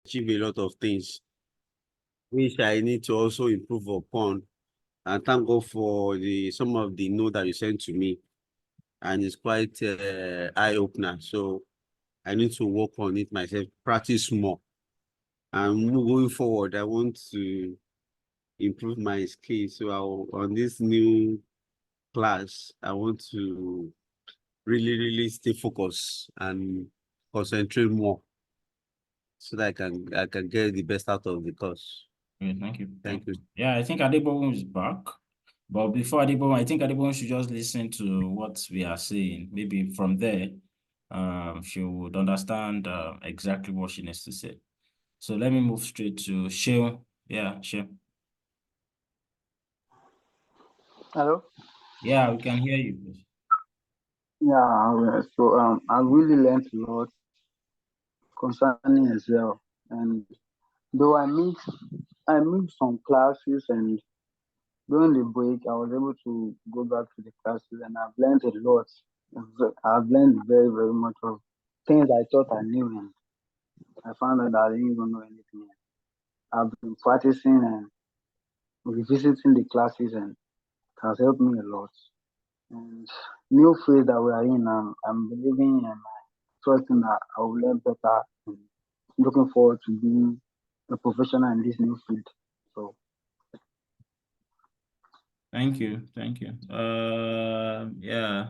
achieve a lot of things, which I need to also improve upon. And thank God for some of the note that you sent to me. And it's quite eye-opener. So I need to work on it myself, practice more. And going forward, I want to improve my skills. So on this new class, I want to really, really stay focused and concentrate more so that I can get the best out of the course. Thank you. Thank you. Yeah, I think Adebowo is back. But before Adebowo, I think Adebowo should just listen to what we are saying. Maybe from there, she would understand exactly what she needs to say. So let me move straight to Sheil. Yeah, Sheil. Hello? Yeah, we can hear you. Yeah, so I really learned a lot concerning Excel. And though I missed some classes, and during the break I was able to go back to the classes, and I've learned a lot. I've learned very, very much of things I thought I knew, and I found out that I didn't even know anything. I've been practicing and revisiting the classes, and it has helped me a lot. And new phase that we are in, I'm believing and trusting that I will learn better, and looking forward to being a professional in this new field. So Thank you. Yeah.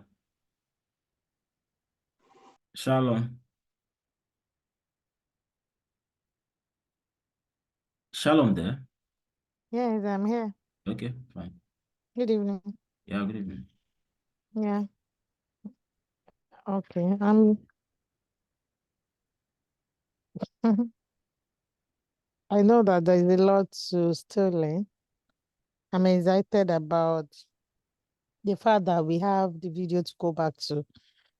Shalom. Shalom there. Yes, I'm here. Okay, fine. Good evening. Yeah, good evening. Yeah. Okay. I know that there is a lot to still learn. I'm excited about the fact that we have the video to go back to,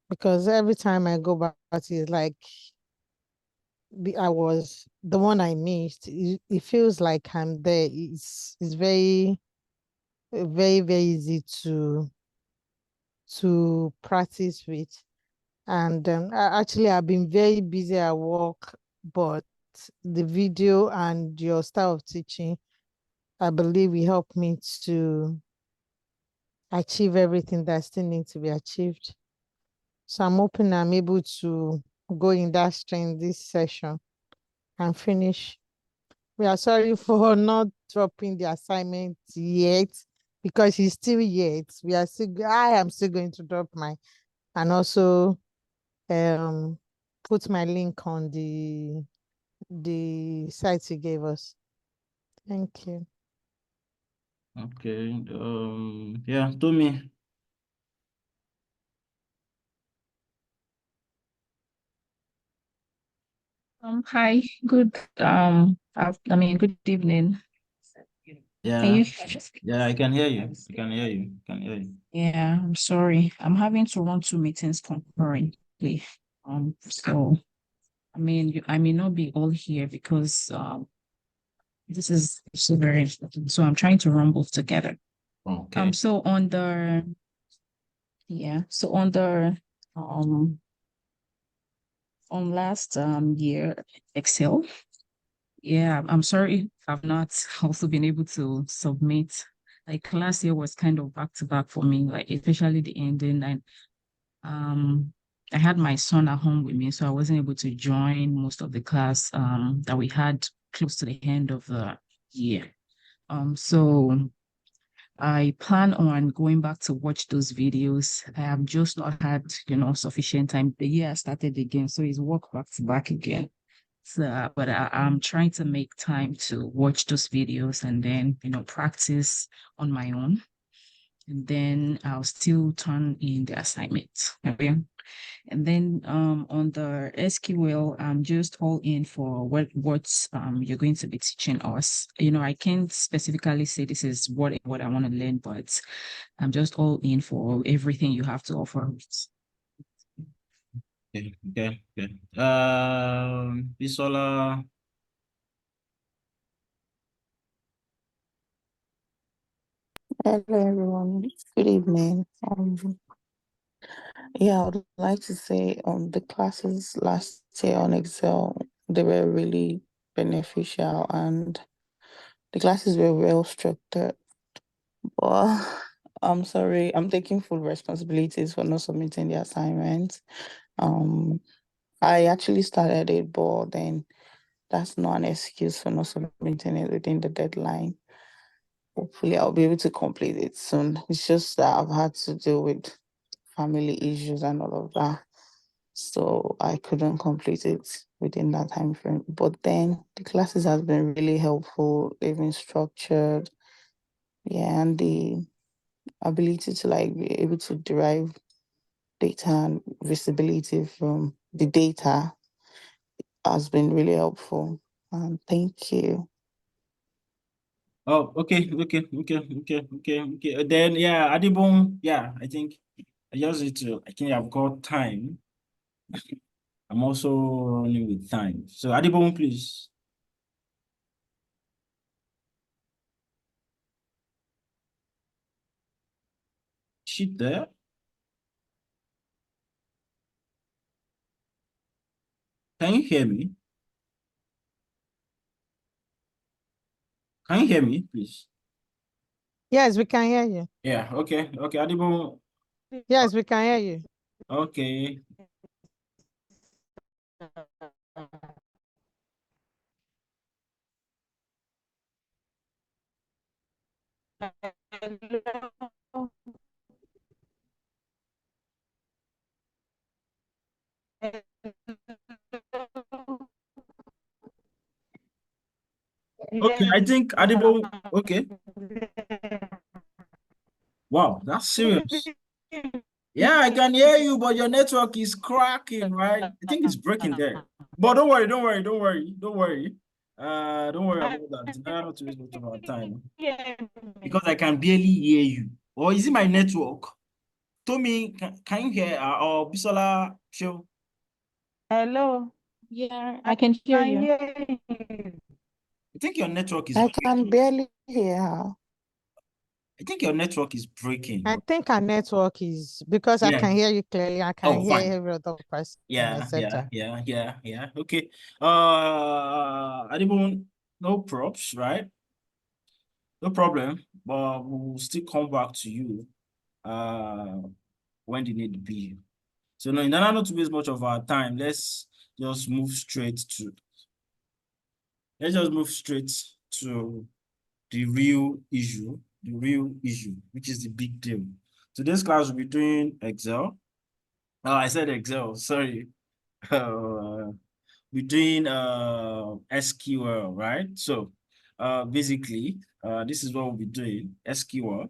because every time I go back, it's like I was the one I missed. It feels like I'm there. It's very, very, very easy to practice with. And actually, I've been very busy at work, but the video and your style of teaching, I believe, will help me to achieve everything that still needs to be achieved. So I'm hoping I'm able to go in that strength this session and finish. We are sorry for not dropping the assignment yet, because it's still yet. I am still going to drop mine, and also put my link on the site you gave us. Thank you. Okay. Yeah, Tommy. Hi, good good evening. Yeah. Can you Yeah, I can hear you. I can hear you. Yeah, I'm sorry. I'm having to run 2 meetings concurrently. So I may not be all here because this is so very important. So I'm trying to run both together. Okay. So on the on last year Excel. Yeah, I'm sorry I've not also been able to submit. Like last year was kind of back to back for me, like especially the ending. And I had my son at home with me, so I wasn't able to join most of the class that we had close to the end of the year. So I plan on going back to watch those videos. I have just not had, sufficient time. The year started again, so it's work back to back again. So, but I'm trying to make time to watch those videos and then, practice on my own. And then I'll still turn in the assignment. Okay. And then on the SQL, I'm just all in for what you're going to be teaching us. I can't specifically say this is what I want to learn, but I'm just all in for everything you have to offer. Okay. Bisola. Hello, everyone. Good evening. Yeah, I would like to say the classes last year on Excel, they were really beneficial and the classes were well structured. Well, I'm sorry, I'm taking full responsibilities for not submitting the assignment. I actually started it, but then that's not an excuse for not submitting it within the deadline. Hopefully, I'll be able to complete it soon. It's just that I've had to deal with family issues and all of that. So I couldn't complete it within that time frame. But then the classes has been really helpful. They've been structured. Yeah, and the ability to like be able to derive data and visibility from the data has been really helpful. Thank you. Oh, okay. Then yeah, Adibon, yeah, I think I just need to, I think I've got time. I'm also running with time. So Adibon, please. She there? Can you hear me? Can you hear me, please? Yes, we can hear you. Yeah, okay, Adibon, Yes, we can hear you. okay. Okay, I think Adibon, okay. Wow, that's serious. Yeah, I can hear you, but your network is cracking, right? I think it's breaking there. But don't worry. Don't worry about that. I don't have to waste much of our time because I can barely hear you. Or is it my network? Tommy, can you hear or Bisola show? Hello. Yeah, I can hear you. I think your network is I breaking. can barely hear her. I think your network is breaking. I think our network is because I Yeah. can hear you clearly. I can Oh, hear fine. every other person Yeah. except her. Okay. Adibun, no props, right? No problem, but we'll still come back to you when the need be. So no, in order not to waste much of our time, let's just move straight to the real issue, which is the big deal. So this class will be doing Excel. Oh, I said Excel, sorry. We're doing SQL, right? So basically, this is what we'll be doing, SQL.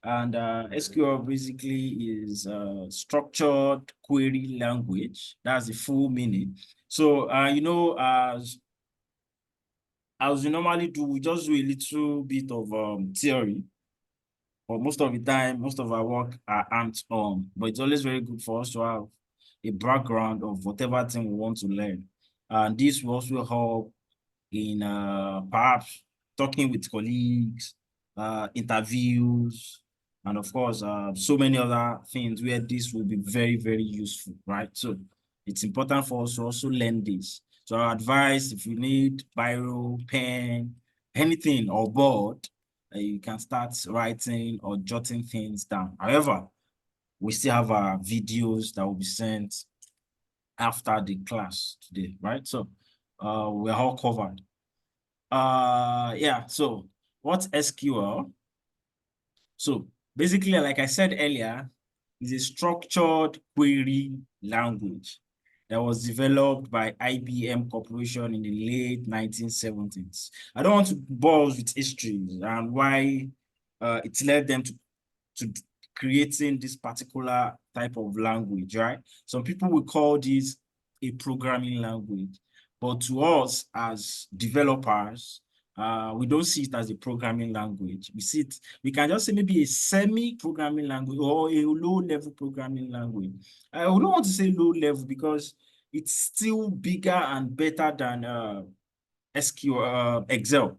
And SQL basically is structured query language. That's the full meaning. So, as we normally do, we just do a little bit of theory. But most of the time, most of our work are hands-on. But it's always very good for us to have a background of whatever thing we want to learn. And this will also help in perhaps talking with colleagues, interviews, and of course, so many other things where this will be very, very useful, right? So it's important for us to also learn this. So our advice, if you need biro, pen, anything or board, you can start writing or jotting things down. However, we still have our videos that will be sent after the class today, right? So we're all covered. Yeah, so what's SQL? So basically, like I said earlier, is a structured query language that was developed by IBM Corporation in the late 1970s. I don't want to bore with history and why it led them to creating this particular type of language, right? Some people will call this a programming language, but to us as developers, we don't see it as a programming language. We can just say maybe a semi-programming language or a low-level programming language. I don't want to say low-level because it's still bigger and better than SQL, Excel.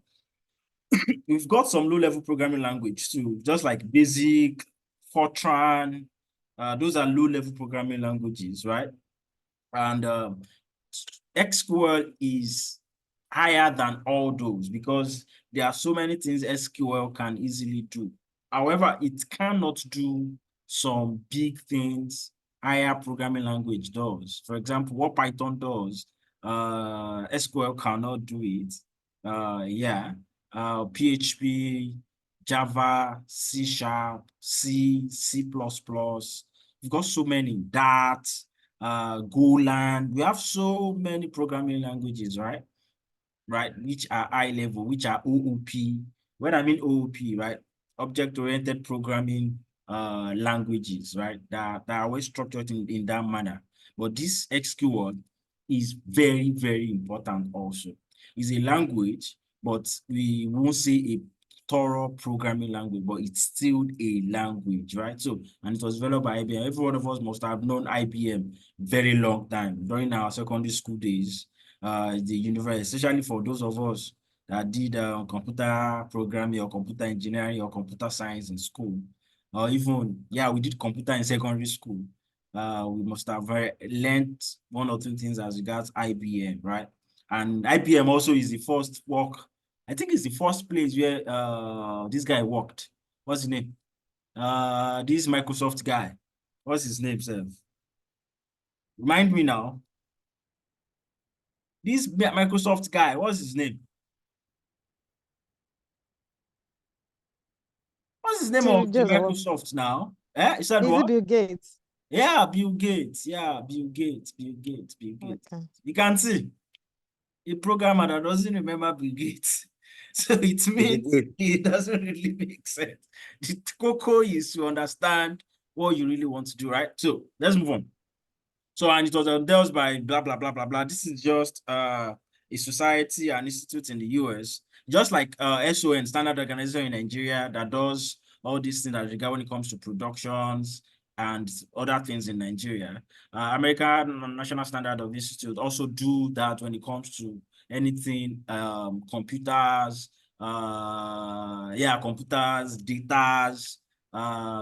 We've got some low-level programming language too, just like Basic, Fortran. Those are low-level programming languages, right? And SQL is higher than all those because there are so many things SQL can easily do. However, it cannot do some big things higher programming language does. For example, what Python does, SQL cannot do it. PHP, Java, C#, C, C++. We've got so many, Dart, Golang. We have so many programming languages, right? Which are high level, which are OOP. When I mean OOP, right? Object-oriented programming languages, right? That are always structured in that manner. But this SQL is very, very important also. It's a language, but we won't say a thorough programming language, but it's still a language, right? So, and it was developed by IBM. Every one of us must have known IBM very long time during our secondary school days. The university, especially for those of us that did computer programming or computer engineering or computer science in school, or even, we did computer in secondary school. We must have learned one or two things as regards IBM, right? And IBM also is the first I think it's the first place where this guy worked. What's his name? This Microsoft guy. What's his name, sir? Remind me now. This Microsoft guy, what's his name? What's his name Steve of the Jobs. Microsoft now? Is that Is what? it Bill Gates? Yeah, Bill Gates. Yeah, Bill Gates. Okay. You can see a programmer that doesn't remember Bill Gates. So it means it doesn't really make sense. The cocoa is to understand what you really want to do, right? So let's move on. So, and it was endorsed by blah, blah, blah, blah, blah. This is just a society and institute in the US, just like SON, Standard Organization in Nigeria, that does all these things that regard when it comes to productions and other things in Nigeria. American National Standard of Institute also do that when it comes to anything, computers, computers, datas,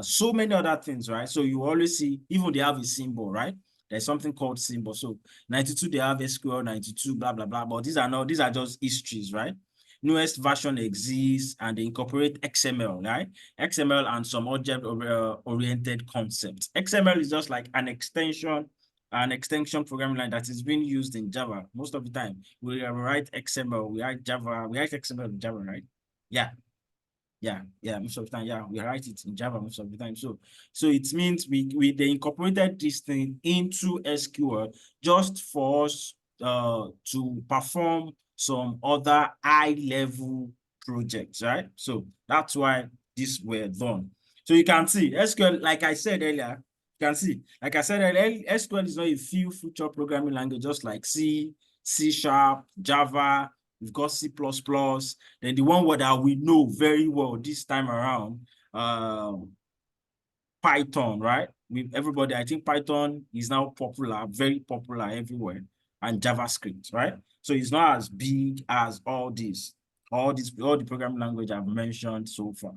so many other things, right? So you always see, even they have a symbol, right? There's something called symbol. So 92, they have SQL 92, blah, blah, blah. But these are just histories, right? Newest version exists and they incorporate XML, right? XML and some object-oriented concepts. XML is just like an extension programming line that is being used in Java. Most of the time, we write XML, we write Java, we write XML in Java, right? Most of the time, we write it in Java most of the time. So it means they incorporated this thing into SQL just for us to perform some other high-level projects, right? So that's why these were done. So you can see SQL, like I said earlier, SQL is not a few feature programming language, just like C, C#, Java. We've got C++. Then the one word that we know very well this time around, Python, right? Everybody, I think Python is now popular, very popular everywhere, and JavaScript, right? So it's not as big as all the programming language I've mentioned so far.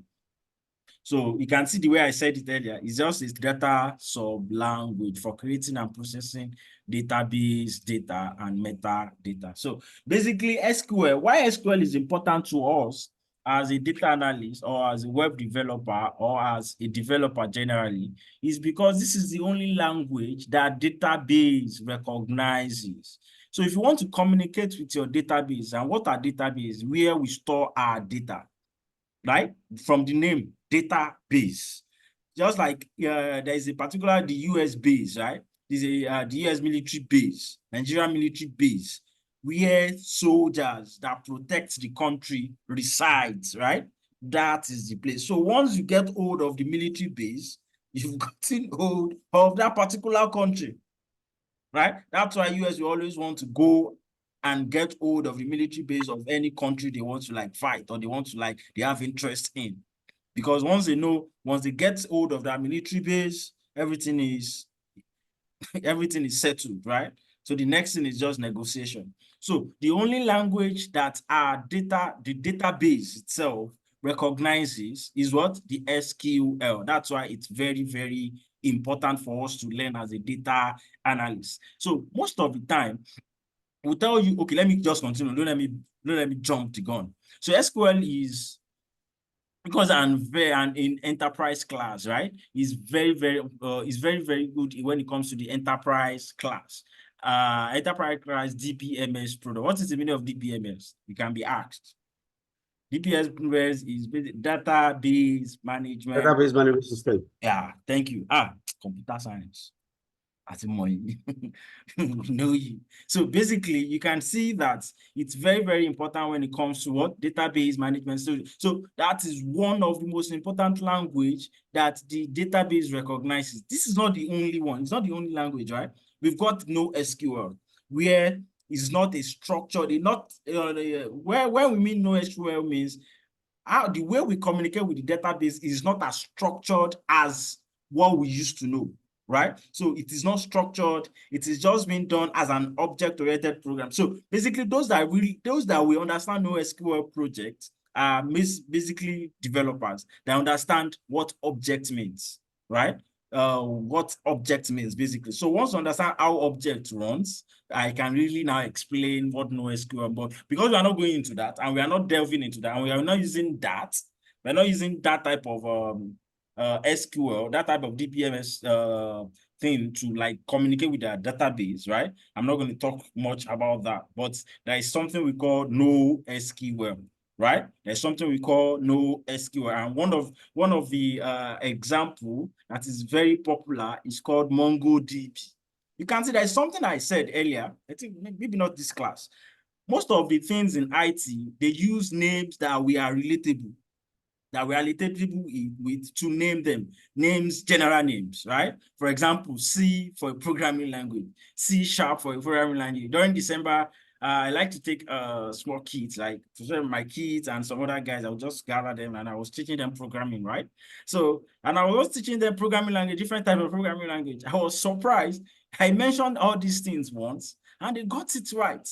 So you can see the way I said it earlier, it's just a data sub-language for creating and processing database data and metadata. So basically SQL, why SQL is important to us as a data analyst or as a web developer or as a developer generally, is because this is the only language that database recognizes. So if you want to communicate with your database, and what are databases? Where we store our data, right? From the name, database. Just like there is a particular, the US base, right? There's the US military base, Nigerian military base, where soldiers that protect the country resides, right? That is the place. So once you get hold of the military base, you've gotten hold of that particular country, right? That's why US will always want to go and get hold of the military base of any country they want to like fight or they have interest in. Because once they get hold of that military base, everything is settled, right? So the next thing is just negotiation. So the only language that the database itself recognizes is what? The SQL. That's why it's very, very important for us to learn as a data analyst. So most of the time, will tell you, okay, let me just continue. Don't let me jump the gun. So SQL is, because I'm in enterprise class, right? Is very very good when it comes to the enterprise class. Enterprise class DBMS product. What is the meaning of DBMS? You can be asked. DBMS is database management. Database management system. Yeah, thank you. Computer science. As more know you. So basically, you can see that it's very, very important when it comes to what database management. So that is one of the most important language that the database recognizes. This is not the only one. It's not the only language, right? We've got NoSQL, where it's not a structured, where we mean NoSQL means the way we communicate with the database is not as structured as what we used to know, right? So it is not structured. It is just being done as an object-oriented program. So basically, those that we understand NoSQL projects are basically developers that understand what object means, right? What object means basically. So once you understand how object runs, I can really now explain what NoSQL, but because we are not going into that and we are not delving into that and we are not using that, we're not using that type of SQL, that type of DBMS thing to like communicate with our database, right? I'm not going to talk much about that, but there is something we call NoSQL, right? There's something we call NoSQL, and one of the example that is very popular is called MongoDB. You can see there's something I said earlier. I think maybe not this class. Most of the things in IT, they use names that are relatable with to name them. Names, general names, right? For example, C for a programming language, C# for a programming language. During December, I like to take small kids, like my kids and some other guys. I would just gather them and I was teaching them programming, right? So, and I was teaching them programming language, different type of programming language. I was surprised. I mentioned all these things once and they got it right.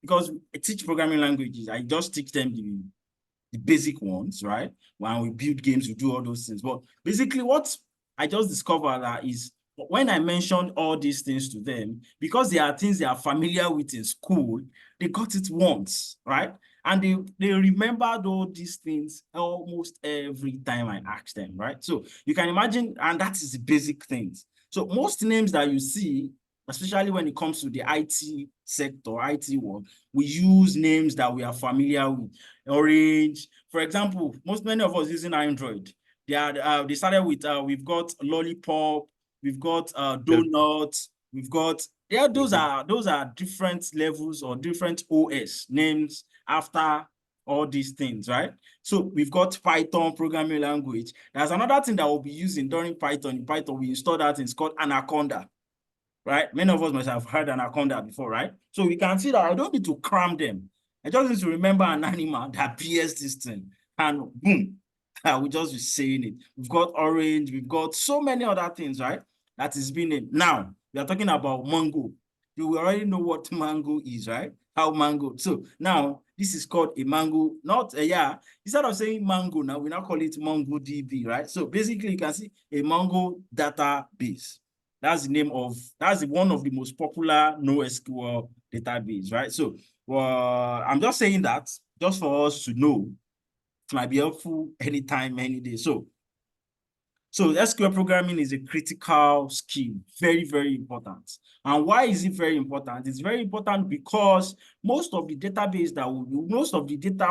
Because I teach programming languages, I just teach them the basic ones, right? When we build games, we do all those things. But basically what I just discovered that is when I mentioned all these things to them, because they are things they are familiar with in school, they got it once, right? And they remembered all these things almost every time I asked them, right? So you can imagine, and that is the basic things. So most names that you see, especially when it comes to the IT sector, IT world, we use names that we are familiar with. Orange, for example, many of us using Android. They started with we've got Lollipop, we've got Donut, we've got those are different levels or different OS names after all these things, right? So we've got Python programming language. There's another thing that we'll be using during Python. In Python, we install that thing. It's called Anaconda. Right? Many of us must have heard Anaconda before, right? So we can see that I don't need to cram them. I just need to remember an animal that bears this thing. And boom, we just be saying it. We've got Orange, we've got so many other things, right? That is being named. Now, we are talking about mango. You already know what mango is, right? How mango. So now, this is called a mango, not a, instead of saying mango, now we now call it MongoDB, right? So basically, you can see a Mongo database. That's one of the most popular NoSQL database, right? So I'm just saying that just for us to know. It might be helpful anytime, any day. So SQL programming is a critical skill, very, very important. And why is it very important? It's very important because most of the data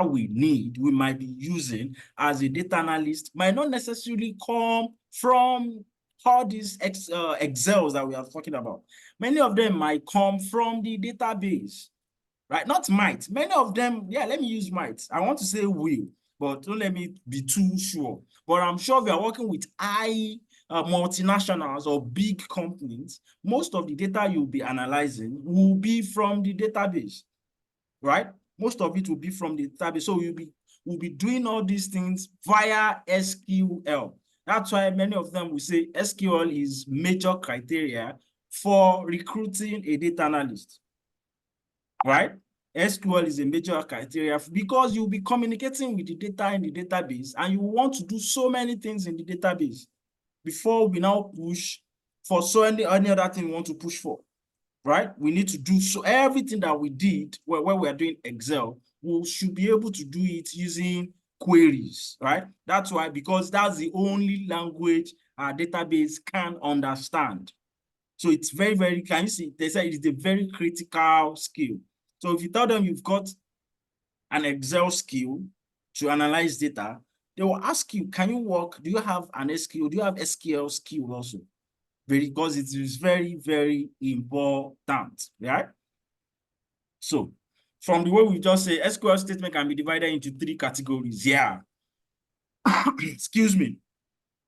we need, we might be using as a data analyst might not necessarily come from all these Excels that we are talking about. Many of them might come from the database, right? Not might. Many of them, let me use might. I want to say will, but don't let me be too sure. But I'm sure we are working with multinationals or big companies. Most of the data you'll be analyzing will be from the database, right? Most of it will be from the database. So we'll be doing all these things via SQL. That's why many of them will say SQL is major criteria for recruiting a data analyst, right? SQL is a major criteria because you'll be communicating with the data in the database and you want to do so many things in the database before we now push for any other thing we want to push for. right? We need to do so everything that we did when we are doing Excel, we should be able to do it using queries, right? That's why, because that's the only language our database can understand. So it's very, very, can you see, they say it is a very critical skill. So if you tell them you've got an Excel skill to analyze data, they will ask you, can you work, do you have an SQL, do you have SQL skill also? Because it is very, very important, right? So from the way we just say, SQL statement can be divided into 3 categories. Yeah. Excuse me.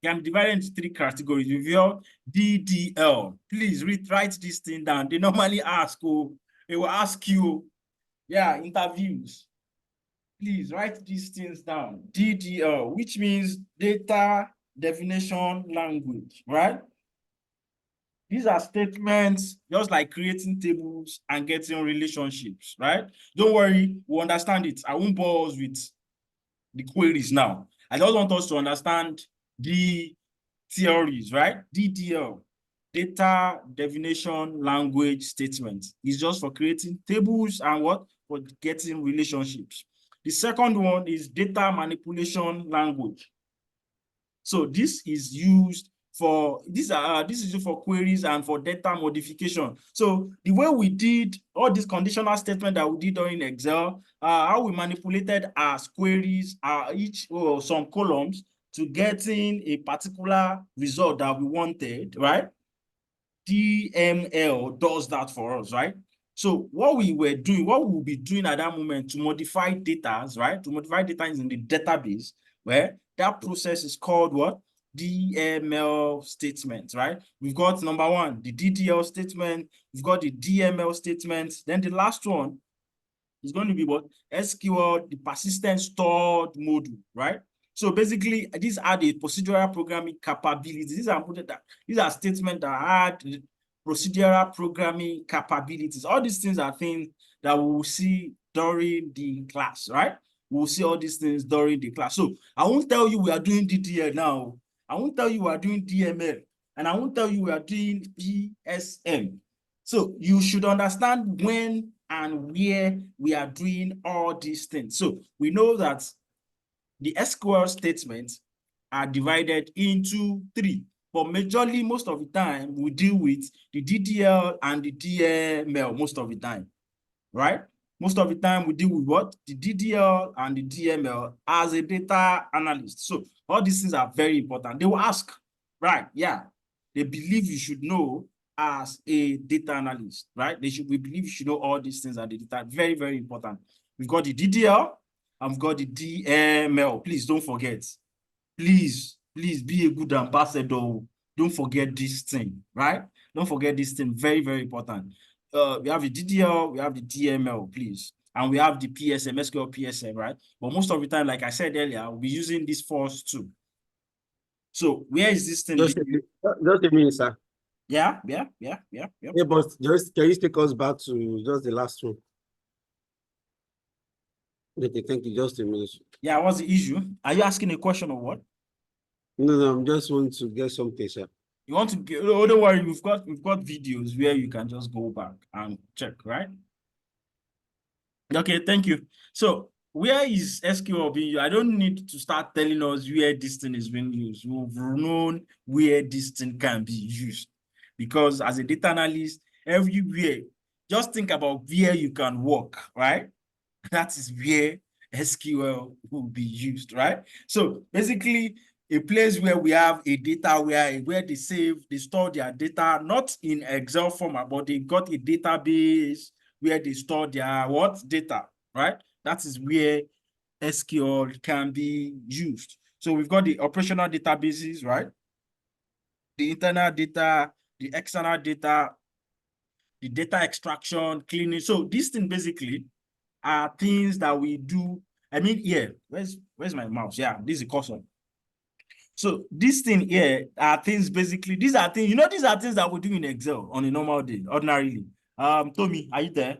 Can be divided into 3 categories. With your DDL, please write this thing down. They normally ask, they will ask you, yeah, interviews. Please write these things down. DDL, which means data definition language, right? These are statements just like creating tables and getting relationships, right? Don't worry, we'll understand it. I won't bore us with the queries now. I just want us to understand the theories, right? DDL, data definition language statement, is just for creating tables and what? For getting relationships. The second one is data manipulation language. So this is used for this is used for queries and for data modification. So the way we did all these conditional statements that we did during Excel, how we manipulated as queries, each or some columns to getting a particular result that we wanted, right? DML does that for us, right? So what we were doing, what we will be doing at that moment to modify data, right? To modify data in the database, where that process is called what? DML statement, right? We've got number 1, the DDL statement. We've got the DML statement. Then the last one is going to be what? SQL, the persistent stored module, right? So basically, these are the procedural programming capabilities. These are statements that add procedural programming capabilities. All these things are things that we will see during the class, right? We'll see all these things during the class. So I won't tell you we are doing DDL now. I won't tell you we are doing DML. And I won't tell you we are doing PSM. So you should understand when and where we are doing all these things. So we know that the SQL statements are divided into 3. But majorly, most of the time, we deal with the DDL and the DML most of the time, right? Most of the time, we deal with what? The DDL and the DML as a data analyst. So all these things are very important. They will ask, right? Yeah. They believe you should know as a data analyst, right? We believe you should know all these things are the data. Very, very important. We've got the DDL, I've got the DML. Please don't forget. Please be a good ambassador. Don't forget this thing, right? Don't forget this thing. Very, very important. We have the DDL, we have the DML, please. And we have the PSM, SQL PSM, right? But most of the time, like I said earlier, we'll be using these first 2. So where is this thing? Just a minute, sir. Yeah. Yeah, but just can you take us back to just the last one? Okay, thank you. Just a minute. Yeah, what's the issue? Are you asking a question or what? No, I'm just want to get something, sir. You want to get, oh, don't worry, we've got videos where you can just go back and check, right? Okay, thank you. So where is SQL being used? I don't need to start telling us where this thing is being used. We've known where this thing can be used. Because as a data analyst, everywhere, just think about where you can work, right? That is where SQL will be used, right? So basically, a place where we have a data where they store their data, not in Excel format, but they got a database where they store their data, right? That is where SQL can be used. So we've got the operational databases, right? The internal data, the external data, the data extraction, cleaning. So this thing basically are things that we do. I mean, here, where's my mouse? Yeah, this is a cursor. So this thing here are things basically, these are things that we do in Excel on a normal day, ordinarily. Tommy, are you there?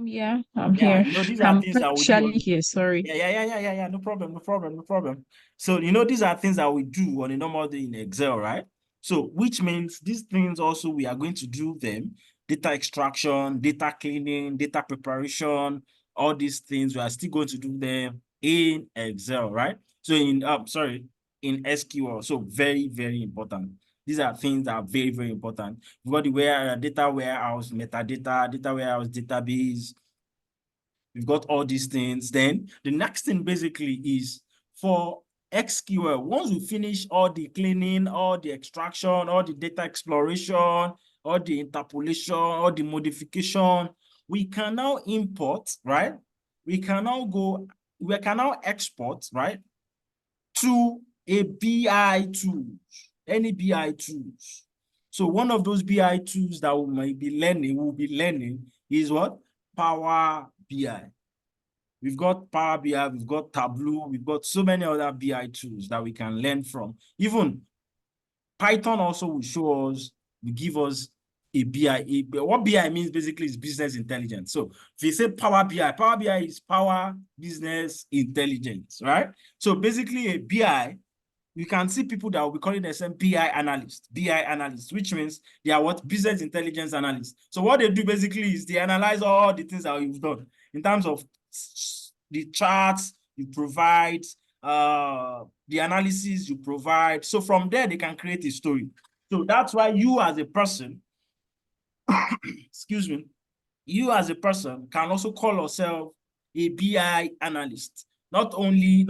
Yeah, I'm here. These are things that we do. Actually here, sorry. No problem. So, these are things that we do on a normal day in Excel, right? So, which means these things also, we are going to do them: data extraction, data cleaning, data preparation, all these things, we are still going to do them in Excel, right? So in SQL. So very, very important. These are things that are very, very important. We've got the data warehouse, metadata, data warehouse, database. We've got all these things. Then the next thing basically is for SQL. Once we finish all the cleaning, all the extraction, all the data exploration, all the interpolation, all the modification, we can now import, right? We can now export, right, to a BI tool, any BI tools. So one of those BI tools that we might be learning, is what? Power BI. We've got Power BI, we've got Tableau, we've got so many other BI tools that we can learn from. Even Python also will show us, will give us a BI. What BI means basically is business intelligence. So if you say Power BI is Power Business Intelligence, right? So basically a BI, you can see people that will be calling themselves BI analysts, which means they are what? Business intelligence analysts. So what they do basically is they analyze all the things that you've done in terms of the charts you provide, the analysis you provide. So from there, they can create a story. So that's why you as a person, excuse me, you as a person can also call yourself a BI analyst. Not only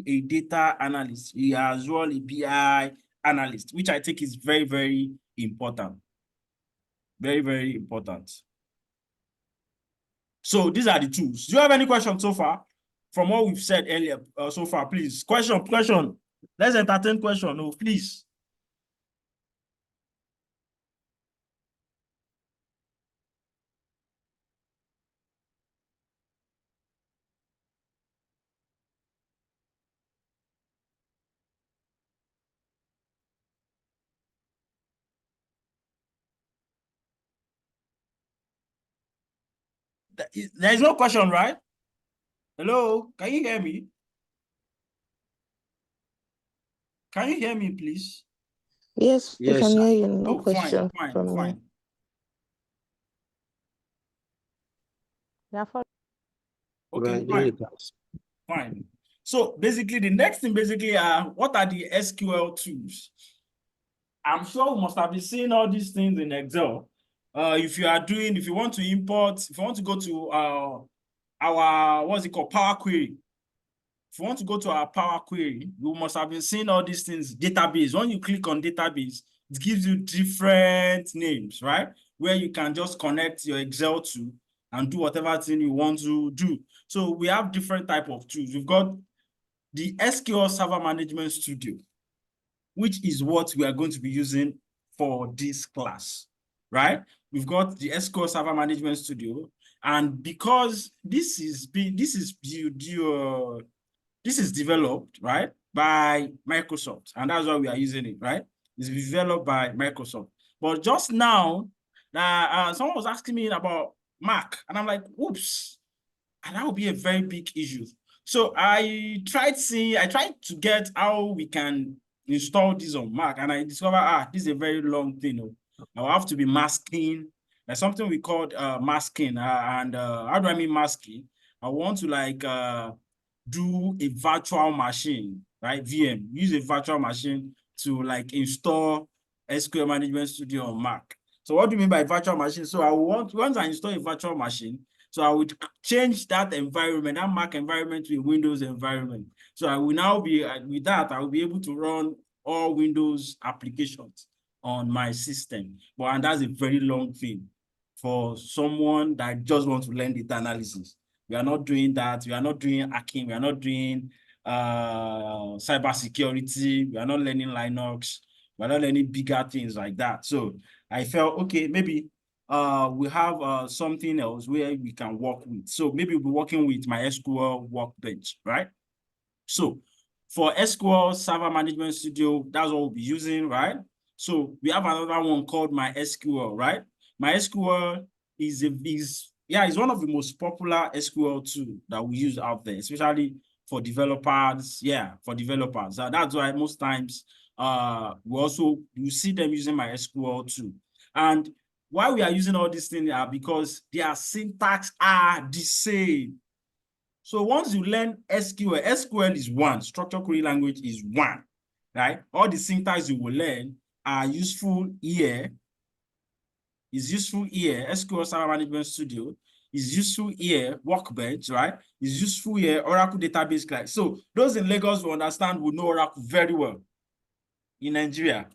a data analyst, you are as well a BI analyst, which I think is very, very important. Very, very important. So these are the tools. Do you have any questions so far from what we've said earlier so far? Please, question. Let's entertain question. No, please. There is no question, right? Hello, can you hear me? Can you hear me, please? Yes, we Yes, can sir. hear you. No Oh, question fine. from me. Yeah, for Okay, Well, fine. Fine. So basically, the next thing what are the SQL tools? I'm sure we must have been seeing all these things in Excel. If you want to import, if you want to go to our, what's it called, Power Query. If you want to go to our Power Query, you must have been seeing all these things, database. When you click on database, it gives you different names, right? Where you can just connect your Excel to and do whatever thing you want to do. So we have different type of tools. We've got the SQL Server Management Studio, which is what we are going to be using for this class, right? We've got the SQL Server Management Studio, and because this is developed, right, by Microsoft, and that's why we are using it, right? It's developed by Microsoft. But just now, someone was asking me about Mac, and I'm like, oops, and that would be a very big issue. So I tried to get how we can install this on Mac, and I discovered, this is a very long thing. I'll have to be masking. There's something we called masking. And how do I mean masking? I want to do a virtual machine, right? VM. Use a virtual machine to install SQL Management Studio on Mac. So what do you mean by virtual machine? So once I install a virtual machine, so I would change that environment, that Mac environment to a Windows environment. So I will now be, with that, I will be able to run all Windows applications on my system. And that's a very long thing for someone that just wants to learn data analysis. We are not doing that. We are not doing hacking. We are not doing cybersecurity. We are not learning Linux. We are not learning bigger things like that. So I felt, okay, maybe we have something else where we can work with. So maybe we'll be working with my SQL workbench, right? So for SQL Server Management Studio, that's what we'll be using, right? So we have another one called MySQL, right? MySQL is one of the most popular SQL tool that we use out there, especially for developers. Yeah, for developers. That's why most times you see them using MySQL too. And why we are using all these things are because their syntax are the same. So once you learn SQL, SQL is one, structured query language is one, right? All the syntax you will learn are useful here. Is useful here. SQL Server Management Studio is useful here. Workbench, right? Is useful here. Oracle Database Client. So those in Lagos will understand, will know Oracle very well. In Nigeria,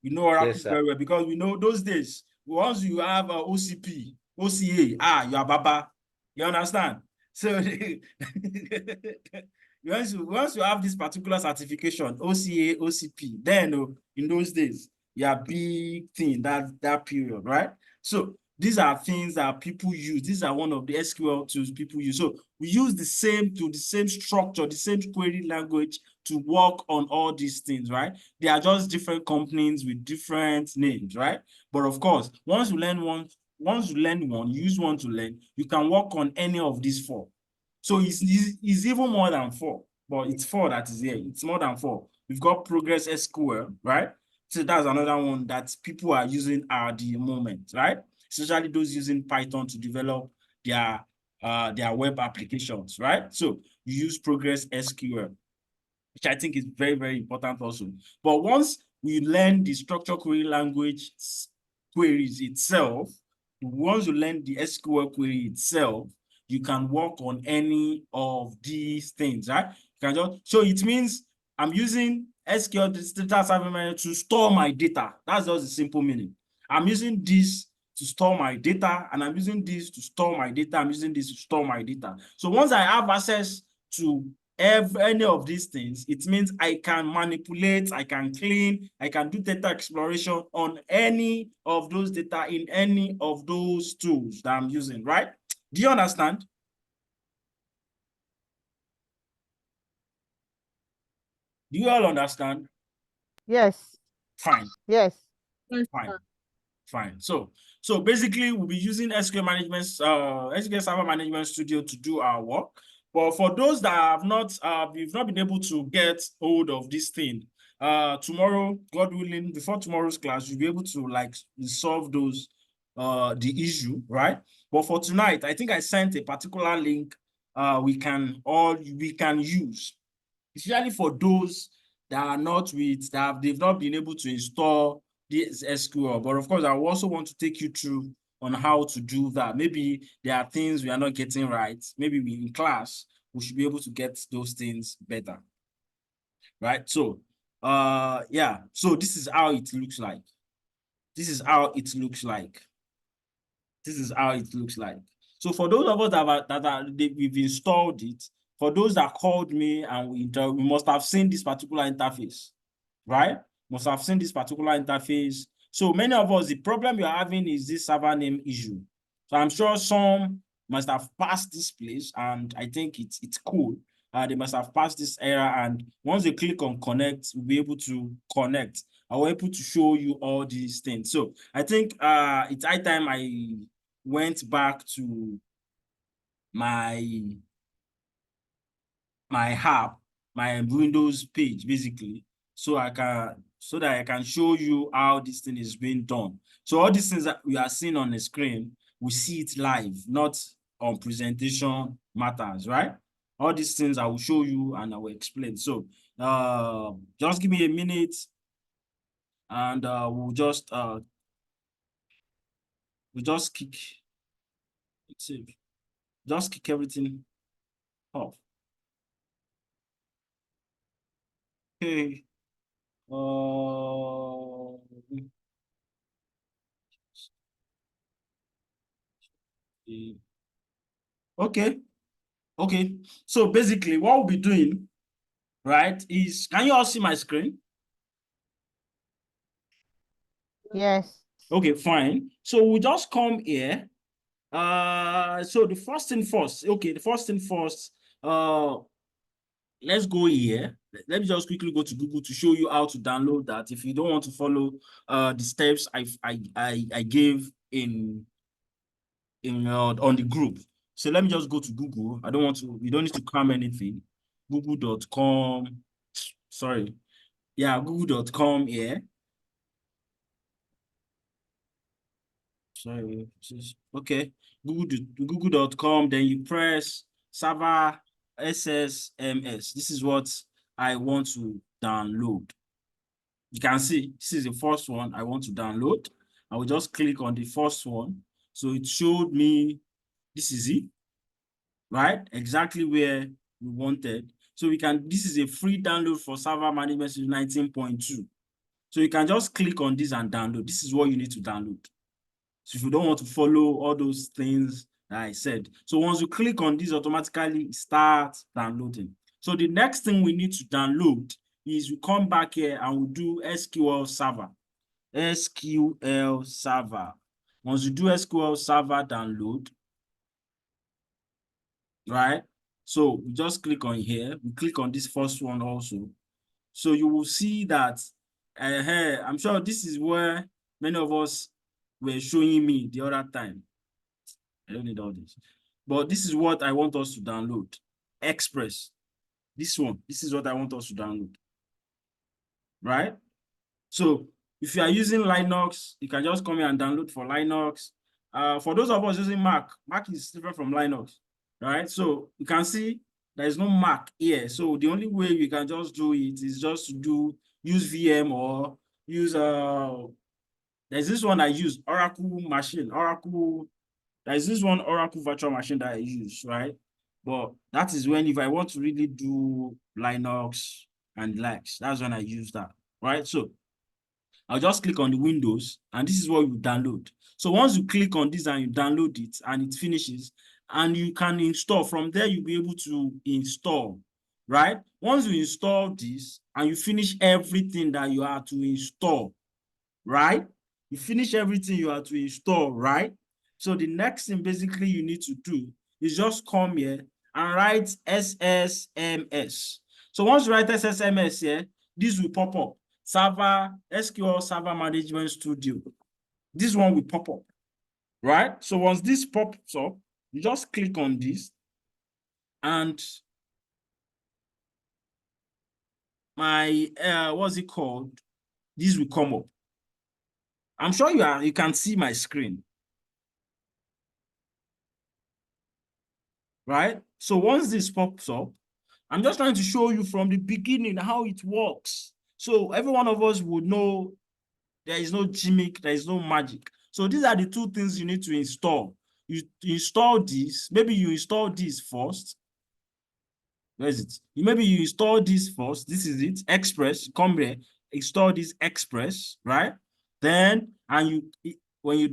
we know Oracle very well because we know those days, once you have OCP, OCA, you are Baba. You understand? So once you have this particular certification, OCA, OCP, then in those days, you are big thing that period, right? So these are things that people use. These are one of the SQL tools people use. So we use the same structure, the same query language to work on all these things, right? They are just different companies with different names, right? But of course, once you learn one, you use one to learn, you can work on any of these four. So it's even more than four, but it's four that is here. It's more than four. We've got Progress SQL, right? So that's another one that people are using at the moment, right? Especially those using Python to develop their web applications, right? So you use Progress SQL, which I think is very, very important also. But once we learn the structured query language queries itself, once you learn the SQL query itself, you can work on any of these things, right? You can just, so it means I'm using SQL data service manager to store my data. That's just the simple meaning. I'm using this to store my data, and I'm using this to store my data. I'm using this to store my data. So once I have access to any of these things, it means I can manipulate, I can clean, I can do data exploration on any of those data in any of those tools that I'm using, right? Do you understand? Do you all understand? Yes. Fine. Yes. Fine. Fine. So basically, we'll be using SQL Server Management Studio to do our work. But for those that have not, we've not been able to get hold of this thing, tomorrow, God willing, before tomorrow's class, you'll be able to like solve those, the issue, right? But for tonight, I think I sent a particular link we can use, especially for those that are not they've not been able to install this SQL. But of course, I also want to take you through on how to do that. Maybe there are things we are not getting right. Maybe in class, we should be able to get those things better. Right? So, yeah. So this is how it looks like. This is how it looks like. This is how it looks like. So for those of us we've installed it, for those that called me and we must have seen this particular interface, right? Must have seen this particular interface. So many of us, the problem you're having is this server name issue. So I'm sure some must have passed this place, and I think it's cool. They must have passed this error, and once they click on connect, we'll be able to connect. I will be able to show you all these things. So I think it's high time I went back to my app, my Windows page, basically, so that I can show you how this thing is being done. So all these things that we are seeing on the screen, we see it live, not on presentation matters, right? All these things I will show you and I will explain. So just give me a minute and we'll just kick everything off. Okay. Okay. So basically, what we'll be doing, right, is, can you all see my screen? Yes. Okay, fine. So we'll just come here. So the first thing first. Okay, the first thing first. Let's go here. Let me just quickly go to Google to show you how to download that. If you don't want to follow the steps I gave in on the group. So let me just go to Google. You don't need to cram anything. Google.com. Sorry. Yeah, google.com here. Sorry, okay. Google.com, then you press server SSMS. This is what I want to download. You can see this is the first one I want to download. I will just click on the first one. So it showed me this is it, right? Exactly where we wanted. So this is a free download for server management 19.2. So you can just click on this and download. This is what you need to download. So if you don't want to follow all those things that I said. So once you click on this, automatically start downloading. So the next thing we need to download is we come back here and we do SQL Server. SQL Server. Once you do SQL Server download, right? So we just click on here. We click on this first one also. So you will see that I'm sure this is where many of us were showing me the other time. I don't need all this. But this is what I want us to download. Express. This one. This is what I want us to download. Right? So if you are using Linux, you can just come here and download for Linux. For those of us using Mac, Mac is different from Linux. Right? So you can see there is no Mac here. So the only way we can just do it is just to use VM or use there's this one I use, Oracle machine, there's this one Oracle virtual machine that I use, right? But that is when if I want to really do Linux and Linux, that's when I use that, right? So I'll just click on the Windows and this is what you download. So once you click on this and you download it and it finishes and you can install, from there you'll be able to install, right? Once you install this and you finish everything that you have to install, right? You finish everything you have to install, right? So the next thing basically you need to do is just come here and write SSMS. So once you write SSMS here, this will pop up. SQL Server Management Studio. This one will pop up, right? So once this pops up, you just click on this and what's it called? This will come up. I'm sure you can see my screen. Right? So once this pops up, I'm just trying to show you from the beginning how it works. So every one of us would know there is no gimmick, there is no magic. So these are the two things you need to install. You install this, maybe you install this first. Where is it? Maybe you install this first. This is it, Express. Come here, install this Express, right? Then, when you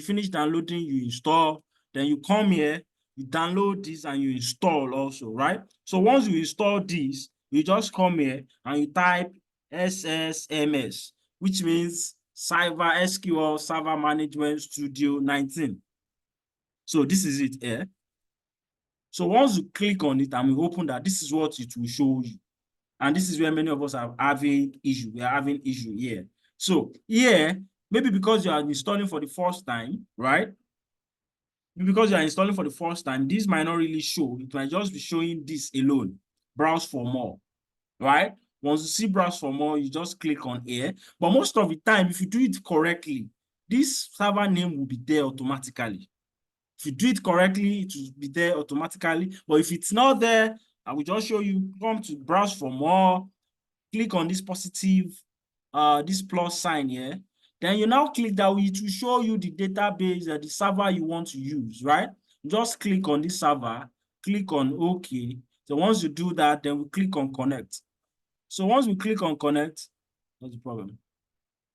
finish downloading, you install. Then you come here, you download this and you install also, right? So once you install this, you just come here and you type SSMS, which means SQL Server Management Studio 19. So this is it here. So once you click on it and we open that, this is what it will show you. And this is where many of us are having issue. We are having issue here. So here, maybe because you are installing for the first time, right? Because you are installing for the first time, this might not really show. It might just be showing this alone. Browse for more, right? Once you see browse for more, you just click on here. But most of the time, if you do it correctly, this server name will be there automatically. If you do it correctly, it will be there automatically. But if it's not there, I will just show you, come to browse for more, click on this positive, this plus sign here. Then you now click that, it will show you the database, the server you want to use, right? Just click on this server, click on OK. So once you do that, then we click on connect. So once we click on connect, what's the problem?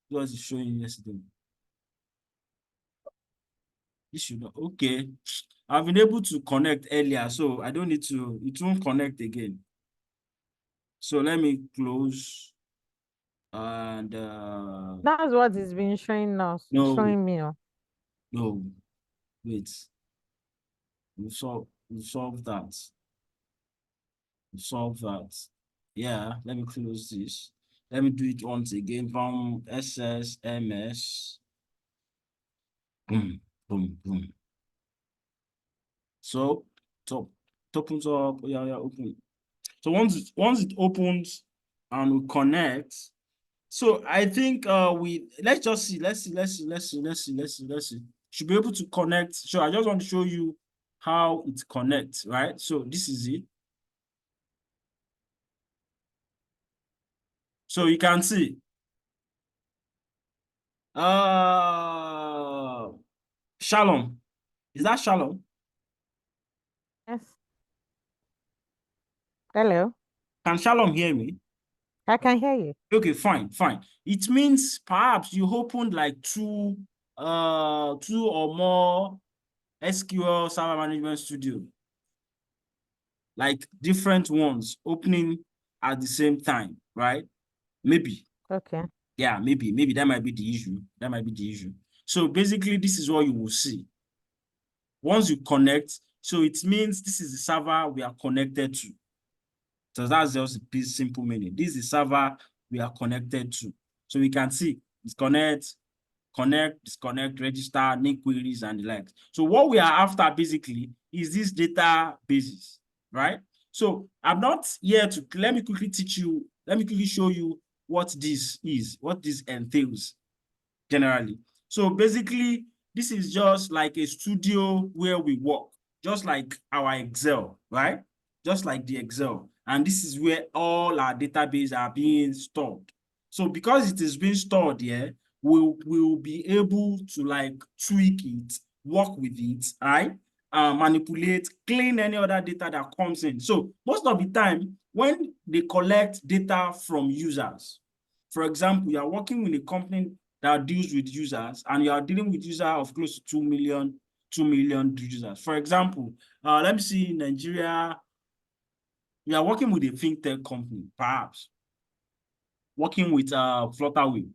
What was it showing yesterday? This should not, okay. I've been able to connect earlier, so I don't need to, it won't connect again. So let me close and That's what it's been showing us, showing me. no, wait. We'll solve that. We'll solve that. Yeah, let me close this. Let me do it once again from SSMS. Boom, boom, boom. So it opens up. Yeah, open. So once it opens, and we connect. So I think let's just see. Let's see. Should be able to connect. So I just want to show you how it connects, right? So this is it. So you can see. Shalom. Is that Shalom? Yes. Hello. Can Shalom hear me? I can hear you. Okay, fine. It means perhaps you opened like two or more SQL Server Management Studio, like different ones opening at the same time, right? Maybe. Okay. Yeah, maybe that might be the issue. So basically, this is what you will see. Once you connect, so it means this is the server we are connected to. So that's just a simple meaning. This is the server we are connected to. So we can see disconnect, connect, disconnect, register, make queries, and the likes. So what we are after basically is this databases, right? So I'm not here to, let me quickly show you what this is, what this entails generally. So basically, this is just like a studio where we work, just like our Excel, right? Just like the Excel. And this is where all our database are being stored. So because it is being stored here, we'll be able to like tweak it, work with it, right? Manipulate, clean any other data that comes in. So most of the time, when they collect data from users, for example, you are working with a company that deals with users, and you are dealing with users of close to 2 million users. For example, let me see, in Nigeria, you are working with a fintech company, perhaps, working with Flutterwave.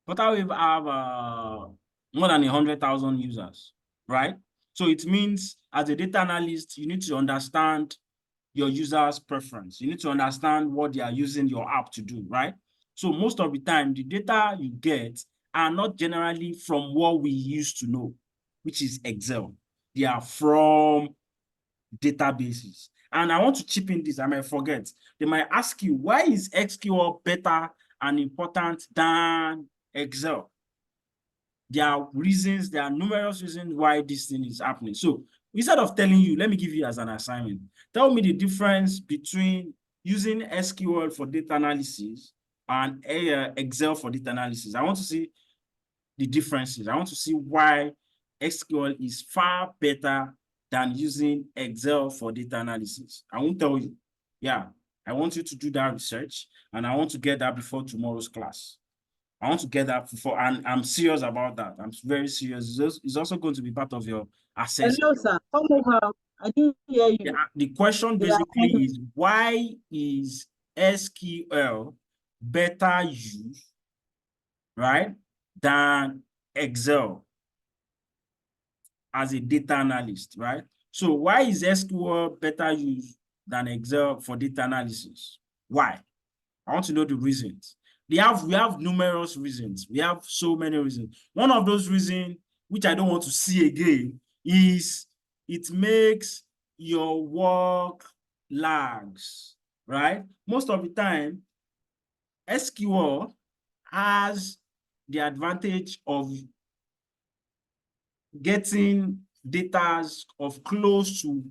Flutterwave have more than 100,000 users, right? So it means as a data analyst, you need to understand your users' preference. You need to understand what they are using your app to do, right? So most of the time, the data you get are not generally from what we used to know, which is Excel. They are from databases. And I want to chip in this, I might forget. They might ask you, why is SQL better and important than Excel? There are reasons, there are numerous reasons why this thing is happening. So instead of telling you, let me give you as an assignment, tell me the difference between using SQL for data analysis and Excel for data analysis. I want to see the differences. I want to see why SQL is far better than using Excel for data analysis. I won't tell you. Yeah, I want you to do that research, and I want to get that before tomorrow's class. I want to get that before, and I'm serious about that. I'm very serious. It's also going to be part of your assessment. Hello, sir. Come over. I didn't hear you. Yeah, the question They are basically coming. is, why is SQL better used, right, than Excel as a data analyst, right? So why is SQL better used than Excel for data analysis? Why? I want to know the reasons. We have numerous reasons. We have so many reasons. One of those reasons, which I don't want to see again, is it makes your work lags, right? Most of the time, SQL has the advantage of getting data of close to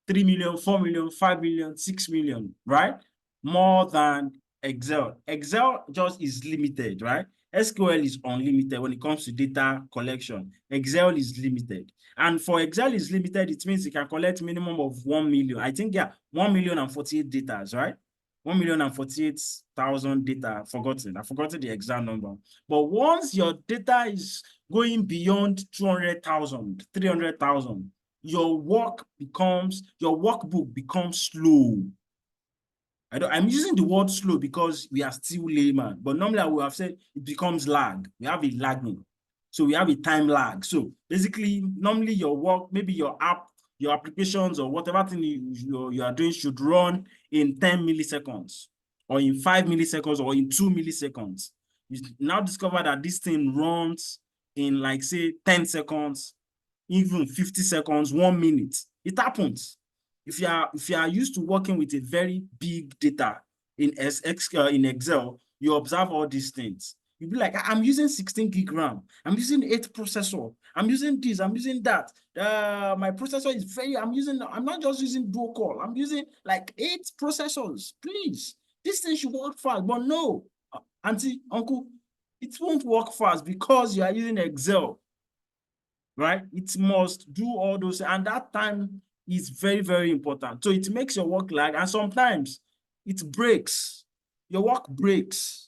3 million, 4 million, 5 million, 6 million, right? More than Excel. Excel just is limited, right? SQL is unlimited when it comes to data collection. Excel is limited. And for Excel is limited, it means it can collect minimum of 1 million. I think, yeah, 1,048,000 data, right? 1,048,000 data, forgotten. I forgotten the exact number. But once your data is going beyond 200,000, 300,000, your workbook becomes slow. I'm using the word slow because we are still layman, but normally I would have said it becomes lag. We have a lagging. So we have a time lag. So basically, normally your work, maybe your app, your applications or whatever thing you are doing should run in 10 milliseconds or in 5 milliseconds or in 2 milliseconds. You now discover that this thing runs in like, say, 10 seconds, even 50 seconds, 1 minute. It happens. If you are used to working with a very big data, in Excel, you observe all these things. You'll be like, I'm using 16 gig RAM. I'm using 8 processor. I'm using this. I'm using that. My processor is I'm not just using dual core. I'm using like 8 processors. Please, this thing should work fast. But no, auntie, uncle, it won't work fast because you are using Excel, right? It must do all those, and that time is very, very important. So it makes your work lag, and sometimes it breaks. Your work breaks.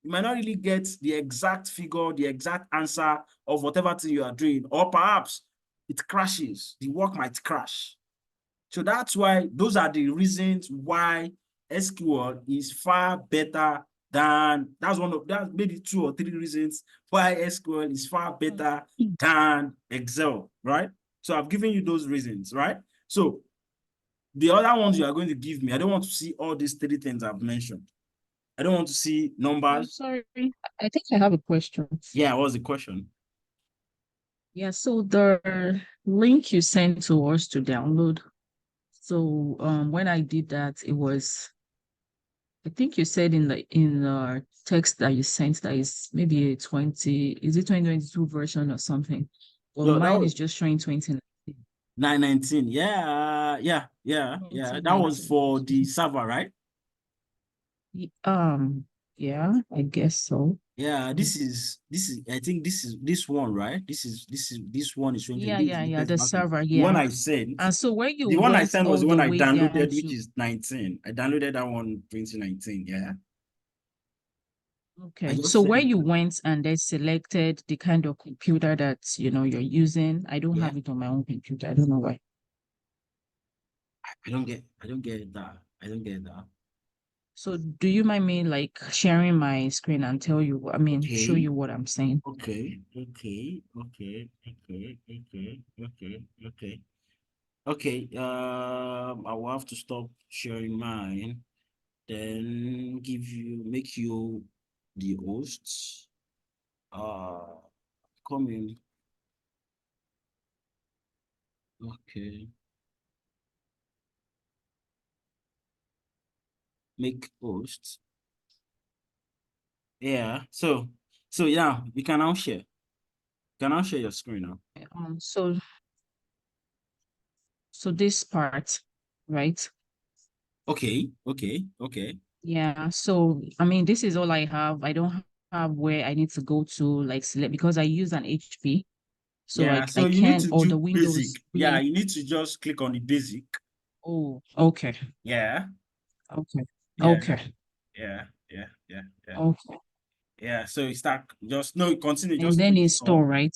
You might not really get the exact figure, the exact answer of whatever thing you are doing, or perhaps it crashes. The work might crash. So that's why those are the reasons why SQL is far better than, that's maybe 2 or 3 reasons why SQL is far better than Excel, right? So I've given you those reasons, right? So the other ones you are going to give me, I don't want to see all these 3 things I've mentioned. I don't want to see I'm numbers. sorry. I think I have a question. Yeah, what was the question? Yeah, so the link you sent to us to download. So when I did that, it was, I think you said in the text that you sent that is maybe is it 2022 version or something? Well, No, mine is just showing 2019. 919. Yeah. That was for the server, right? Yeah, I guess so. Yeah, this is I think this one, right? This one is 20. Yeah, the server, The one yeah. I sent. And so when you The one I went sent was all the the one I way down downloaded, which to, is 19. I downloaded that one 2019. Yeah. I okay, just so where sent you it. went and then selected the kind of computer that you're using. I don't Yeah. have it on my own computer. I don't know why. I don't get that. I don't get that. So do you mind me like sharing my screen and tell you, show Okay. you what I'm saying? Okay. Okay. I will have to stop sharing mine. Then make you the hosts. Come in. Okay. Make hosts. Yeah. So yeah, you can now share. You can now share your screen now. So this part, right? Okay. Yeah. So this is all I have. I don't have where I need to go to like select because I use an HP. So Yeah. I So you need can, to or do the Windows. basic. Yeah, you need to just click on the basic. Oh, okay. Yeah. Okay. Yeah. Okay. Yeah. Okay. Yeah. So you start continue. And Just then click install, install. right?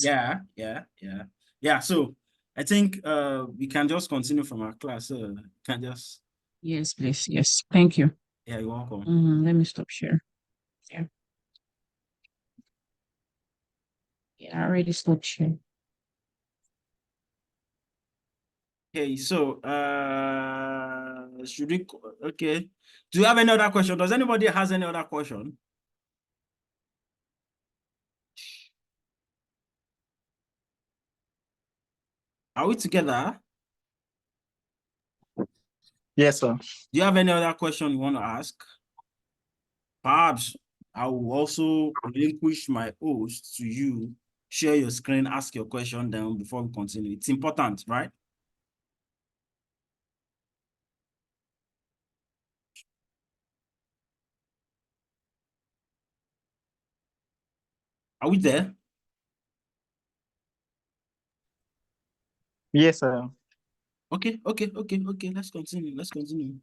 Yeah. So I think we can just continue from our class. Can just Yes, please. Yes. Thank you. yeah, you're welcome. Let me stop share. Yeah. Yeah, I already stopped sharing. Okay, so should we okay. Do you have any other question? Does anybody has any other question? Are we together? Yes, sir. Do you have any other question you want to ask? Perhaps I will also relinquish my host to you. Share your screen, ask your question then before we continue. It's important, right? Are we there? Yes, sir. Okay. Let's continue.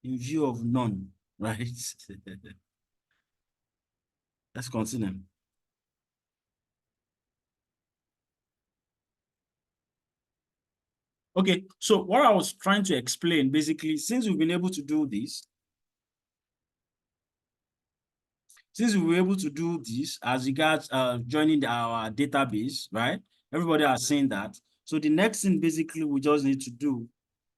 In view of none, right? Let's continue. Okay, so what I was trying to explain, basically, since we've been able to do this, as regards joining our database, right? Everybody has seen that. So the next thing basically we just need to do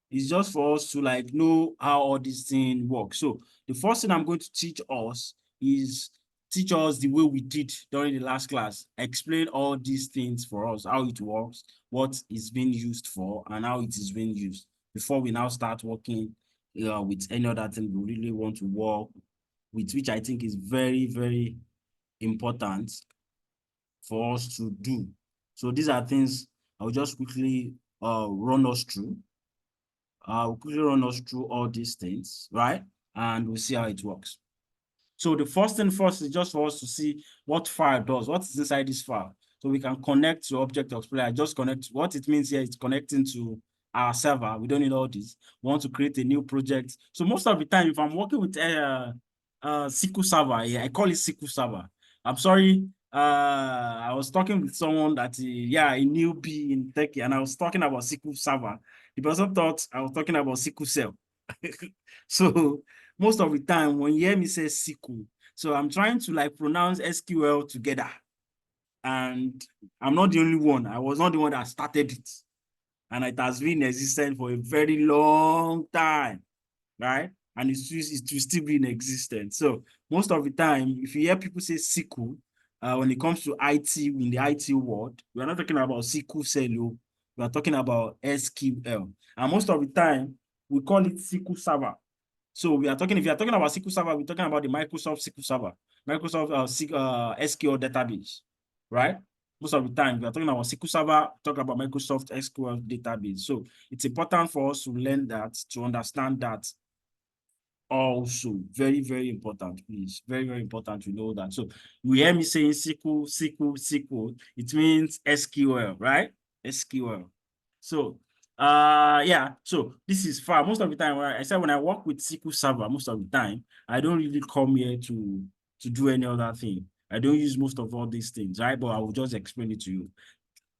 is just for us to know how all this thing works. So the first thing I'm going to teach us is teach us the way we did during the last class, explain all these things for us, how it works, what is being used for, and how it is being used before we now start working with any other thing we really want to work with, which I think is very, very important for us to do. So these are things I'll just quickly run us through. I'll quickly run us through all these things, right? And we'll see how it works. So the first thing first is just for us to see what file does, what is inside this file. So we can connect to Object Explorer. Just connect. What it means here is connecting to our server. We don't need all this. We want to create a new project. So most of the time, if I'm working with SQL Server, yeah, I call it SQL Server. I'm sorry. I was talking with someone that, yeah, a newbie in tech, and I was talking about SQL Server. The person thought I was talking about SQL Cell. So most of the time when you hear me say SQL, so I'm trying to like pronounce SQL together. And I'm not the only one. I was not the one that started it. And it has been existent for a very long time, right? And it will still be in existence. So most of the time, if you hear people say SQL, when it comes to IT, in the IT world, we're not talking about SQL Cell, we are talking about SQL. And most of the time, we call it SQL Server. So if you are talking about SQL Server, we're talking about the Microsoft SQL Server, Microsoft SQL database, right? Most of the time, we are talking about SQL Server, talk about Microsoft SQL database. So it's important for us to learn that, to understand that also. Very, very important, please. Very, very important to know that. So you hear me saying SQL, it means SQL, right? SQL. So yeah, so this is far. Most of the time, I said when I work with SQL Server, most of the time, I don't really come here to do any other thing. I don't use most of all these things, right? But I will just explain it to you.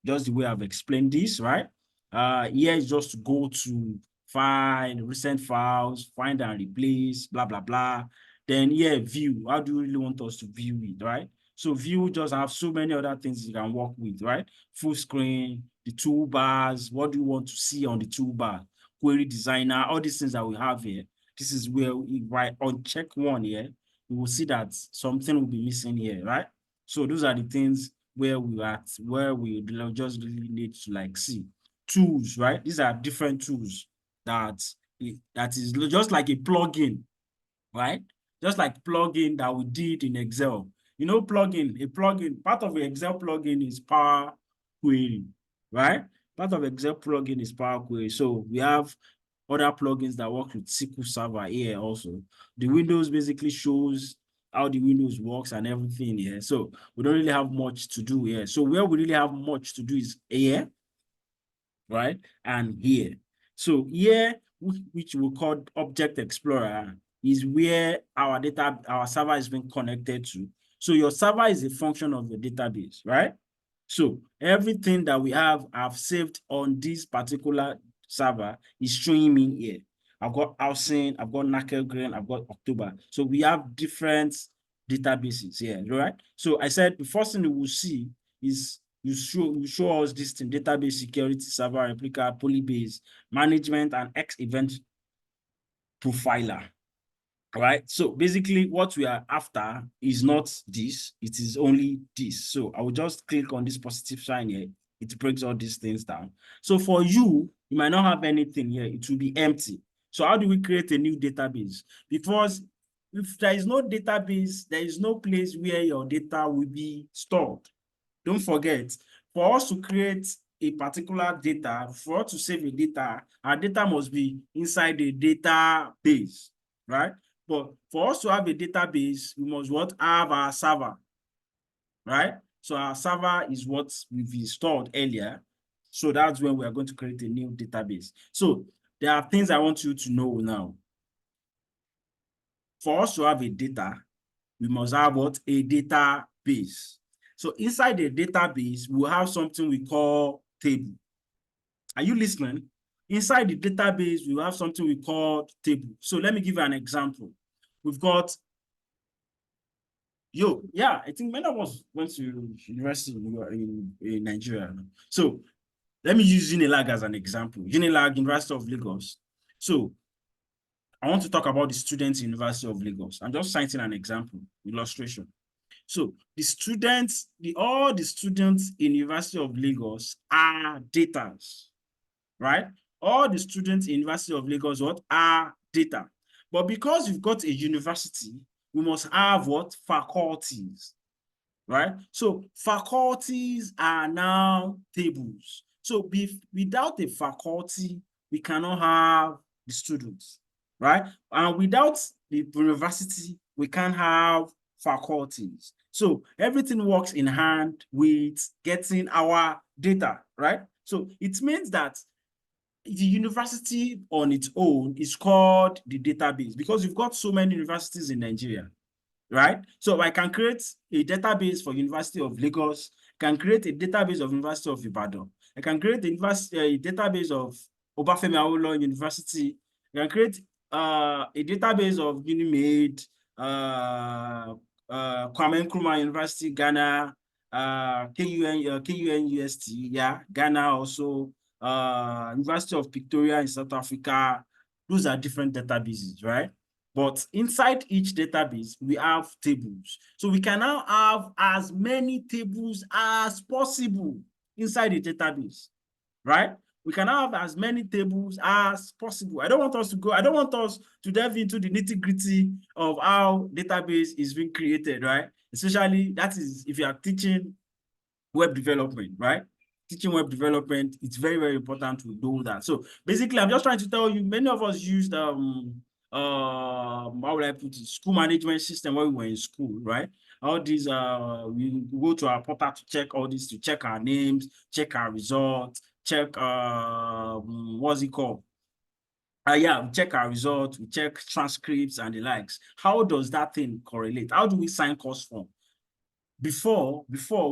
Just the way I've explained this, right? Here is just to go to find recent files, find and replace, blah, blah, blah. Then here, view. How do you really want us to view it, right? So view just have so many other things you can work with, right? Full screen, the toolbars, what do you want to see on the toolbar? Query designer, all these things that we have here. This is where we write on check one here, we will see that something will be missing here, right? So those are the things where we just really need to like see. Tools, right? These are different tools that is just like a plugin, right? Just like plugin that we did in Excel. You know, part of the Excel plugin is Power Query, right? Part of Excel plugin is Power Query. So we have other plugins that work with SQL Server here also. The Windows basically shows how the Windows works and everything here. So we don't really have much to do here. So where we really have much to do is here, right? And here. So here, which we call Object Explorer, is where our server is being connected to. So your server is a function of your database, right? So everything that we have, I've saved on this particular server is showing me here. I've got housing, I've got Nakelgreen, I've got October. So we have different databases here, right? So I said the first thing we will see is you show us this thing: database security, server replica, polybase, management, and X event profiler. Right? So basically what we are after is not this, it is only this. So I will just click on this positive sign here. It breaks all these things down. So for you, you might not have anything here. It will be empty. So how do we create a new database? Because if there is no database, there is no place where your data will be stored. Don't forget, for us to create a particular data, for us to save a data, our data must be inside the database, right? But for us to have a database, we must have our server, right? So our server is what we've installed earlier. So that's when we are going to create a new database. So there are things I want you to know now. For us to have a data, we must have what? A database. So inside the database, we'll have something we call table. Are you listening? Inside the database, we have something we call table. So let me give you an example. We've got, I think many of us went to university in Nigeria. So let me use Unilag as an example. Unilag, University of Lagos. So I want to talk about the students in University of Lagos. I'm just citing an example, illustration. So the students, all the students in University of Lagos are data, right? All the students in University of Lagos what are data. But because you've got a university, we must have what? Faculties, right? So faculties are now tables. So without a faculty, we cannot have the students, right? And without the university, we can't have faculties. So everything works in hand with getting our data, right? So it means that the university on its own is called the database because you've got so many universities in Nigeria, right? So I can create a database for University of Lagos, can create a database of University of Ibadan. I can create a database of Obafemi Awolowo University. I can create a database of UNIMAID, Kwame Nkrumah University, Ghana, KUN UST, yeah, Ghana also, University of Victoria in South Africa. Those are different databases, right? But inside each database, we have tables. So we can now have as many tables as possible inside the database, right? We can have as many tables as possible. I don't want us to delve into the nitty-gritty of how database is being created, right? Especially that is if you are teaching web development, right? Teaching web development, it's very, very important to do that. So basically, I'm just trying to tell you, many of us used how would I put it, school management system when we were in school, right? All these we go to our portal to check all this, to check our names, check our results, check what's it called? Yeah, we check our results, we check transcripts and the likes. How does that thing correlate? How do we sign course form? Before,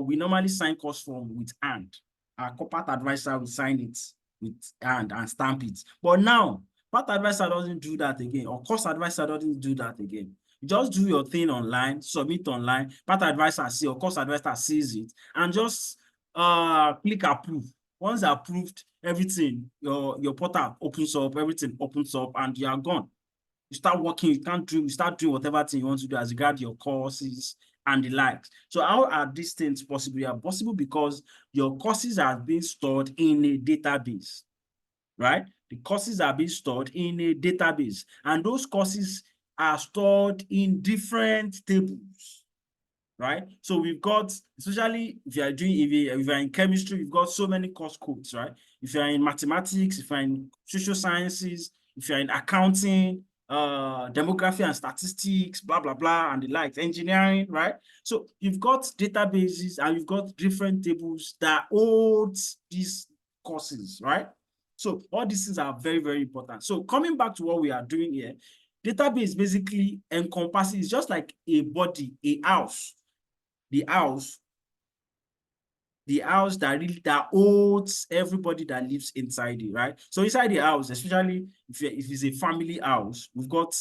we normally sign course form with hand. Our corporate advisor will sign it with hand and stamp it. But now, part advisor doesn't do that again, or course advisor doesn't do that again. You just do your thing online, submit online, part advisor see, or course advisor sees it, and just click approve. Once approved, everything, your portal opens up, everything opens up, and you are gone. You start working, you start doing whatever thing you want to do as regard your courses and the likes. So how are these things possible? They are possible because your courses are being stored in a database, right? The courses are being stored in a database, and those courses are stored in different tables, right? So we've got, especially if you are doing, if you are in chemistry, you've got so many course codes, right? If you're in mathematics, if you're in social sciences, if you're in accounting, demography and statistics, blah, blah, blah, and the likes, engineering, right? So you've got databases and you've got different tables that hold these courses, right? So all these things are very, very important. So coming back to what we are doing here, database basically encompasses just like a body, a house, the house that holds everybody that lives inside it, right? So inside the house, especially if it's a family house, we've got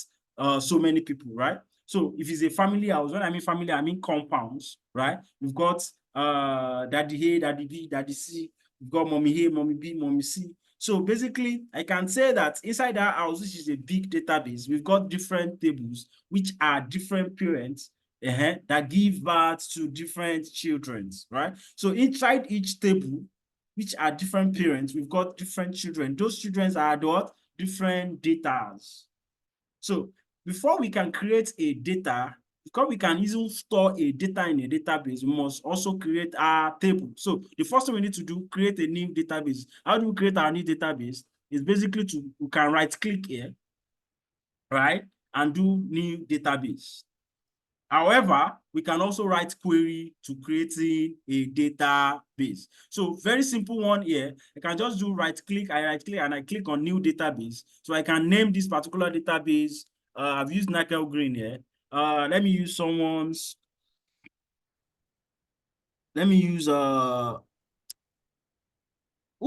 so many people, right? So if it's a family house, when I mean family, I mean compounds, right? We've got daddy A, daddy B, daddy C, we've got mommy A, mommy B, mommy C. So basically, I can say that inside that house, which is a big database, we've got different tables, which are different parents that give birth to different children, right? So inside each table, which are different parents, we've got different children. Those children are what? Different datas. So before we can create a data, because we can easily store a data in a database, we must also create a table. So the first thing we need to do, create a new database. How do we create our new database? It's basically we can right click here, right? And do new database. However, we can also write query to creating a database. So very simple one here. I can just do right click and I click on new database. So I can name this particular database. I've used Nakelgreen here. Let me use someone's. Let me use who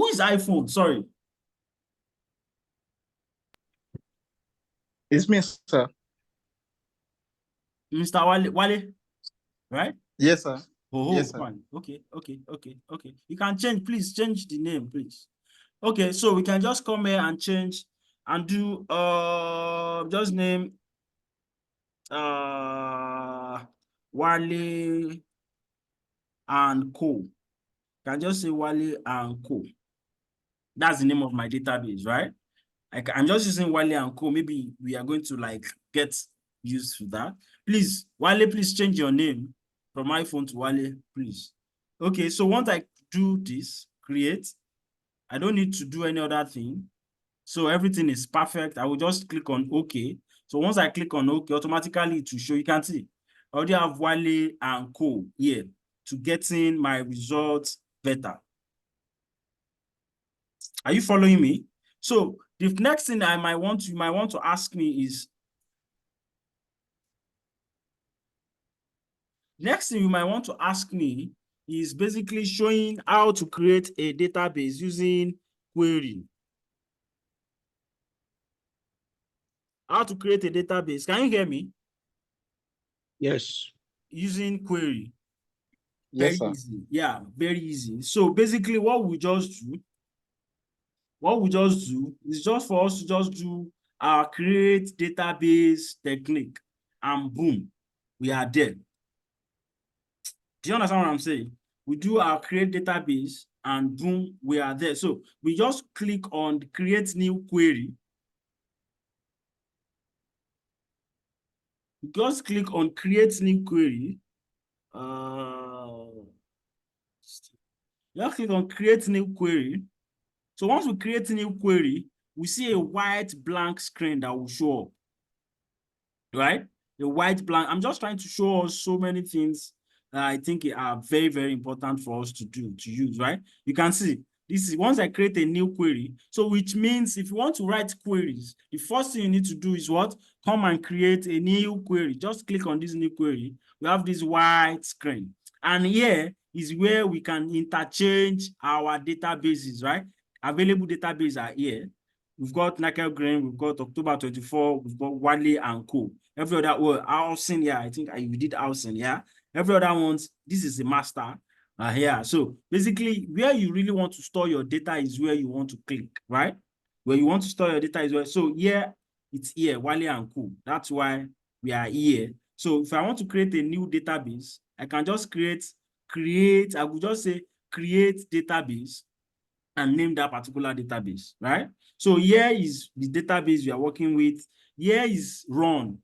is iPhone? Sorry. It's me, sir. Mr. Wale, right? Yes, sir. Oh, Yes, sir. fine. Okay. You can please change the name, please. Okay, so we can just come here and change and do just name Wale and Co. You can just say Wale and Co. That's the name of my database, right? I'm just using Wale and Co. Maybe we are going to like get used to that. Please, Wale, please change your name from iPhone to Wale, please. Okay, so once I do this, create, I don't need to do any other thing. So everything is perfect. I will just click on OK. So once I click on OK, automatically it will show. You can see I already have Wale and Co here to getting my results better. Are you following me? So the next thing you might want to ask me is, next thing you might want to ask me is basically showing how to create a database using query. How to create a database. Can you hear me? Yes. Using query. Yes, Very sir. easy. Yeah, very easy. So basically what we just do is just for us to just do our create database technique, and boom, we are there. Do you understand what I'm saying? We do our create database and boom, we are there. So we just click on create new query. We just click on create new query. Just click on create new query. So once we create a new query, we see a white blank screen that will show up, right? A white blank. I'm just trying to show us so many things that I think are very, very important for us to use, right? You can see this is once I create a new query. So which means if you want to write queries, the first thing you need to do is what? Come and create a new query. Just click on this new query. We have this white screen. And here is where we can interchange our databases, right? Available databases are here. We've got Nakelgreen, we've got October 24, we've got Wale and Co. Every other word, housing, yeah, I think we did housing, yeah. Every other ones, this is the master here. So basically, where you really want to store your data is where you want to click, right? Where you want to store your data is where, so here, it's here, Wale and Co. That's why we are here. So if I want to create a new database, I can just create, I will just say create database and name that particular database, right? So here is the database we are working with. Here is run.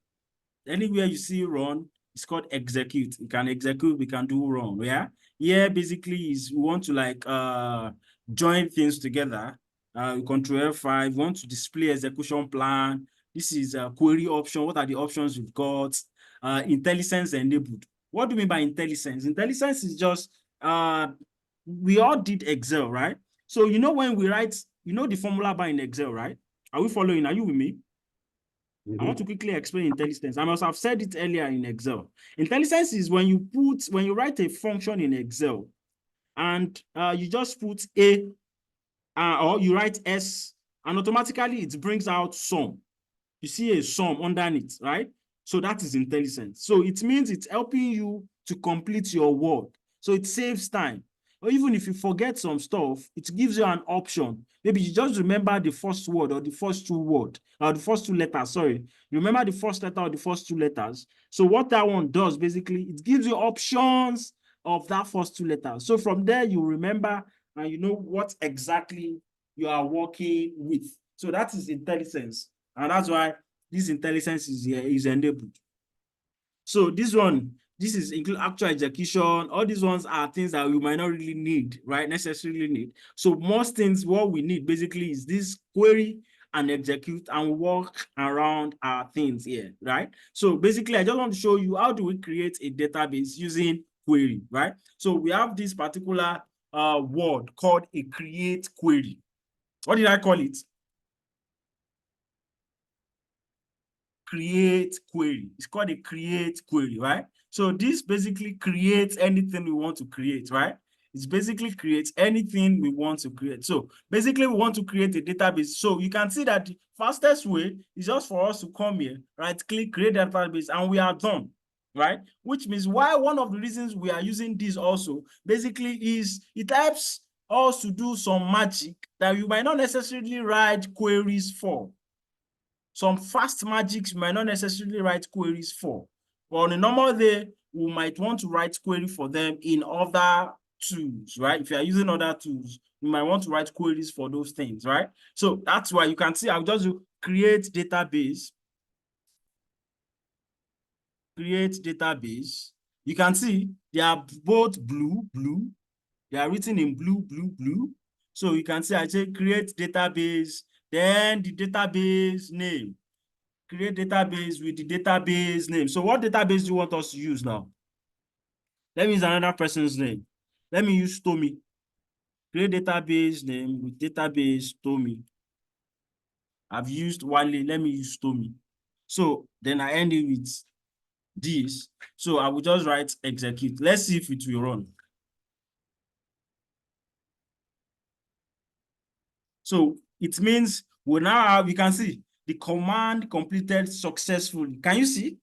Anywhere you see run, it's called execute. You can execute, we can do run, yeah? Here basically is we want to like join things together. Control F5, we want to display execution plan. This is a query option. What are the options we've got? IntelliSense enabled. What do you mean by IntelliSense? IntelliSense is just, we all did Excel, right? So you know when we write, you know the formula bar in Excel, right? Are we following? Are you with me? I want to quickly explain IntelliSense. I must have said it earlier in Excel. IntelliSense is when you write a function in Excel and you just put A or you write S and automatically it brings out sum. You see a sum underneath, right? So that is IntelliSense. So it means it's helping you to complete your work. So it saves time. Or even if you forget some stuff, it gives you an option. Maybe you just remember the first word or the first two words, or the first two letters, sorry. You remember the first letter or the first two letters. So what that one does, basically, it gives you options of that first two letters. So from there, you remember and you know what exactly you are working with. So that is IntelliSense. And that's why this IntelliSense is enabled. So this is include actual execution. All these ones are things that we might not really need, right? Necessarily need. So most things, what we need basically is this query and execute and work around our things here, right? So basically, I just want to show you how do we create a database using query, right? So we have this particular word called a create query. What did I call it? Create query. It's called a create query, right? So this basically creates anything we want to create, right? It basically creates anything we want to create. So basically we want to create a database. So you can see that the fastest way is just for us to come here, right? Click create database and we are done, right? Which means why one of the reasons we are using this also basically is it helps us to do some magic that you might not necessarily write queries for. Some fast magics you might not necessarily write queries for. But on a normal day, we might want to write query for them in other tools, right? If you are using other tools, you might want to write queries for those things, right? So that's why you can see I'll just do create database. Create database. You can see they are both blue. They are written in blue. So you can see I say create database, then the database name. Create database with the database name. So what database do you want us to use now? Let me use another person's name. Let me use Tommy. Create database name with database Tommy. I've used Wale. Let me use Tommy. So then I end it with this. So I will just write execute. Let's see if it will run. So it means we now have, you can see the command completed successfully. Can you see?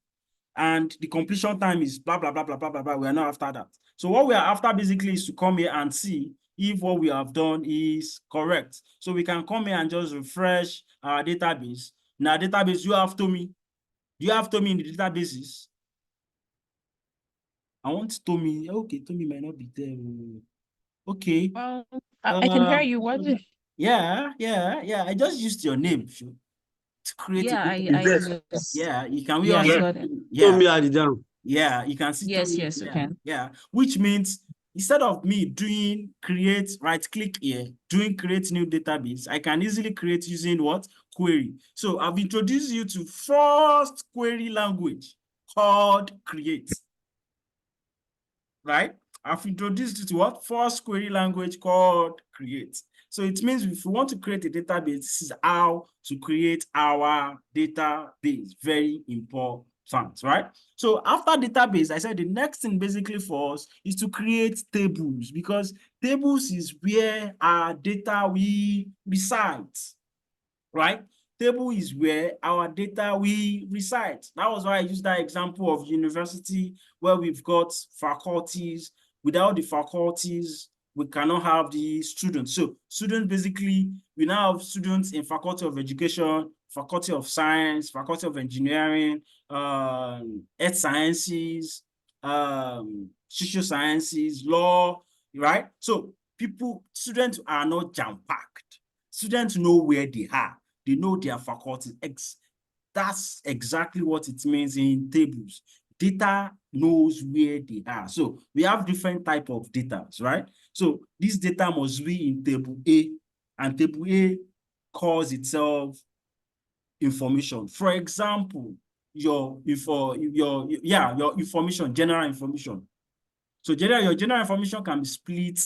And the completion time is blah, blah, blah, blah, blah, blah, blah. We are not after that. So what we are after basically is to come here and see if what we have done is correct. So we can come here and just refresh our database. Now database, you have Tommy. Do you have Tommy in the databases? I want Tommy. Okay, Tommy might not be there. Okay. Well, I can hear you. What? Yeah. I just used your name to create Yeah, a yes. yeah, you can we Yeah, all I got it. yeah. Tommy at the down. Yeah, you can see Yes, Tommy. yes, you Yeah, can. yeah. Which means instead of me doing create, right click here, doing create new database, I can easily create using what? Query. So I've introduced you to first query language called create. Right? I've introduced you to what? First query language called create. So it means if we want to create a database, this is how to create our database. Very important, right? So after database, I said the next thing basically for us is to create tables, because tables is where our data we reside, right? Table is where our data we reside. That was why I used that example of university where we've got faculties. Without the faculties, we cannot have the students. So students basically, we now have students in faculty of education, faculty of science, faculty of engineering, earth sciences, social sciences, law, right? So students are not jam-packed. Students know where they are. They know their faculty. That's exactly what it means in tables. Data knows where they are. So we have different type of data, right? So this data must be in table A, and table A calls itself information. For example, your information, general information. So your general information can be split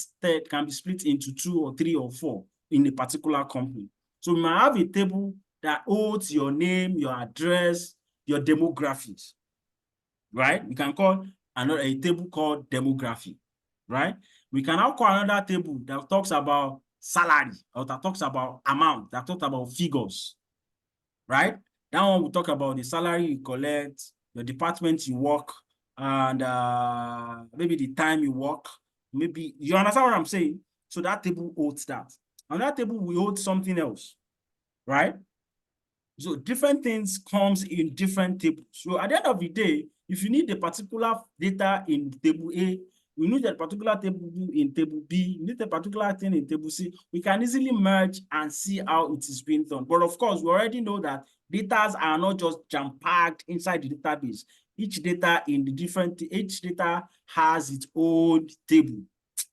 into 2 or 3 or 4 in a particular company. So we might have a table that holds your name, your address, your demographics, right? We can call a table called demography, right? We can now call another table that talks about salary, or that talks about amount, that talks about figures, right? That one will talk about the salary you collect, the department you work, and maybe the time you work. Maybe you understand what I'm saying? So that table holds that. And that table will hold something else, right? So different things comes in different tables. So at the end of the day, if you need a particular data in table A, we need a particular table in table B, you need a particular thing in table C, we can easily merge and see how it is being done. But of course, we already know that data are not just jam-packed inside the database. Each data has its own table.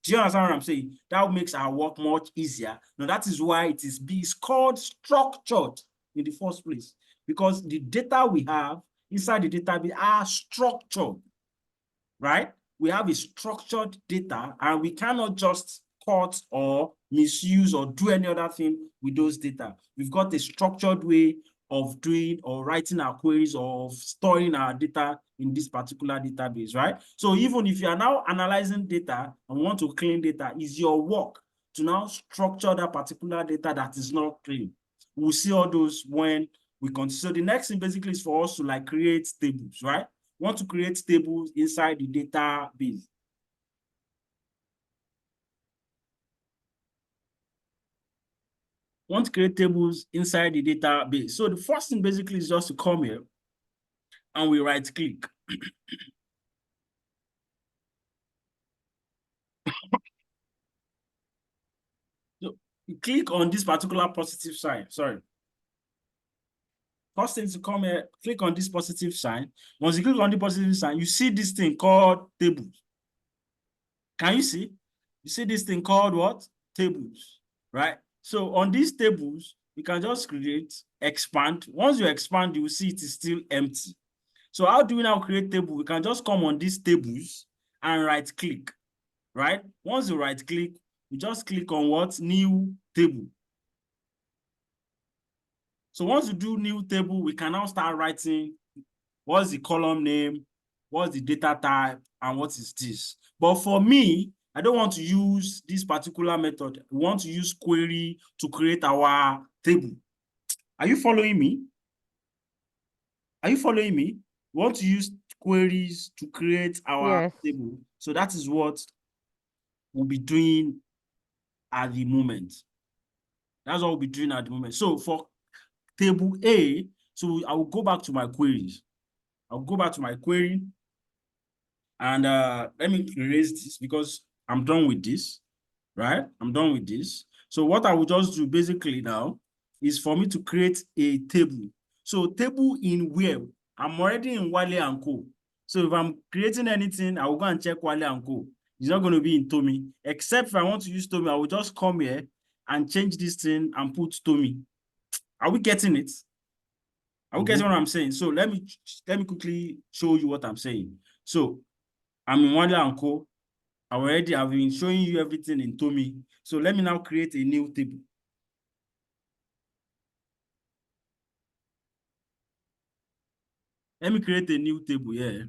Do you understand what I'm saying? That makes our work much easier. Now, that is why it's called structured in the first place, because the data we have inside the database are structured, right? We have a structured data, and we cannot just cut or misuse or do any other thing with those data. We've got a structured way of doing or writing our queries or storing our data in this particular database, right? So even if you are now analyzing data and want to clean data, it's your work to now structure that particular data that is not clean. We'll see all those when we continue. So the next thing basically is for us to like create tables, right? We want to create tables inside the database. Want to create tables inside the database. So the first thing basically is just to come here and we right click. You click on this particular positive sign. Sorry. First thing to come here, click on this positive sign. Once you click on the positive sign, you see this thing called tables. Can you see? You see this thing called what? Tables, right? So on these tables, you can just create, expand. Once you expand, you will see it is still empty. So how do we now create table? We can just come on these tables and right click, right? Once you right click, you just click on what? New table. So once you do new table, we can now start writing what's the column name, what's the data type, and what is this. But for me, I don't want to use this particular method. We want to use query to create our table. Are you following me? Are you following me? We want to use queries to create our Yes. table. So that is what we'll be doing at the moment. That's what we'll be doing at the moment. So for table A, so I will go back to my queries. I'll go back to my query and let me erase this because I'm done with this, right? I'm done with this. So what I will just do basically now is for me to create a table. So table in where? I'm already in Wale and Co. So if I'm creating anything, I will go and check Wale and Co. It's not going to be in Tommy, except if I want to use Tommy, I will just come here and change this thing and put Tommy. Are we getting it? Are we getting what I'm saying? So let me quickly show you what I'm saying. So I'm in Wale and Co. I've been showing you everything in Tommy. So let me now create a new table. Let me create a new table here.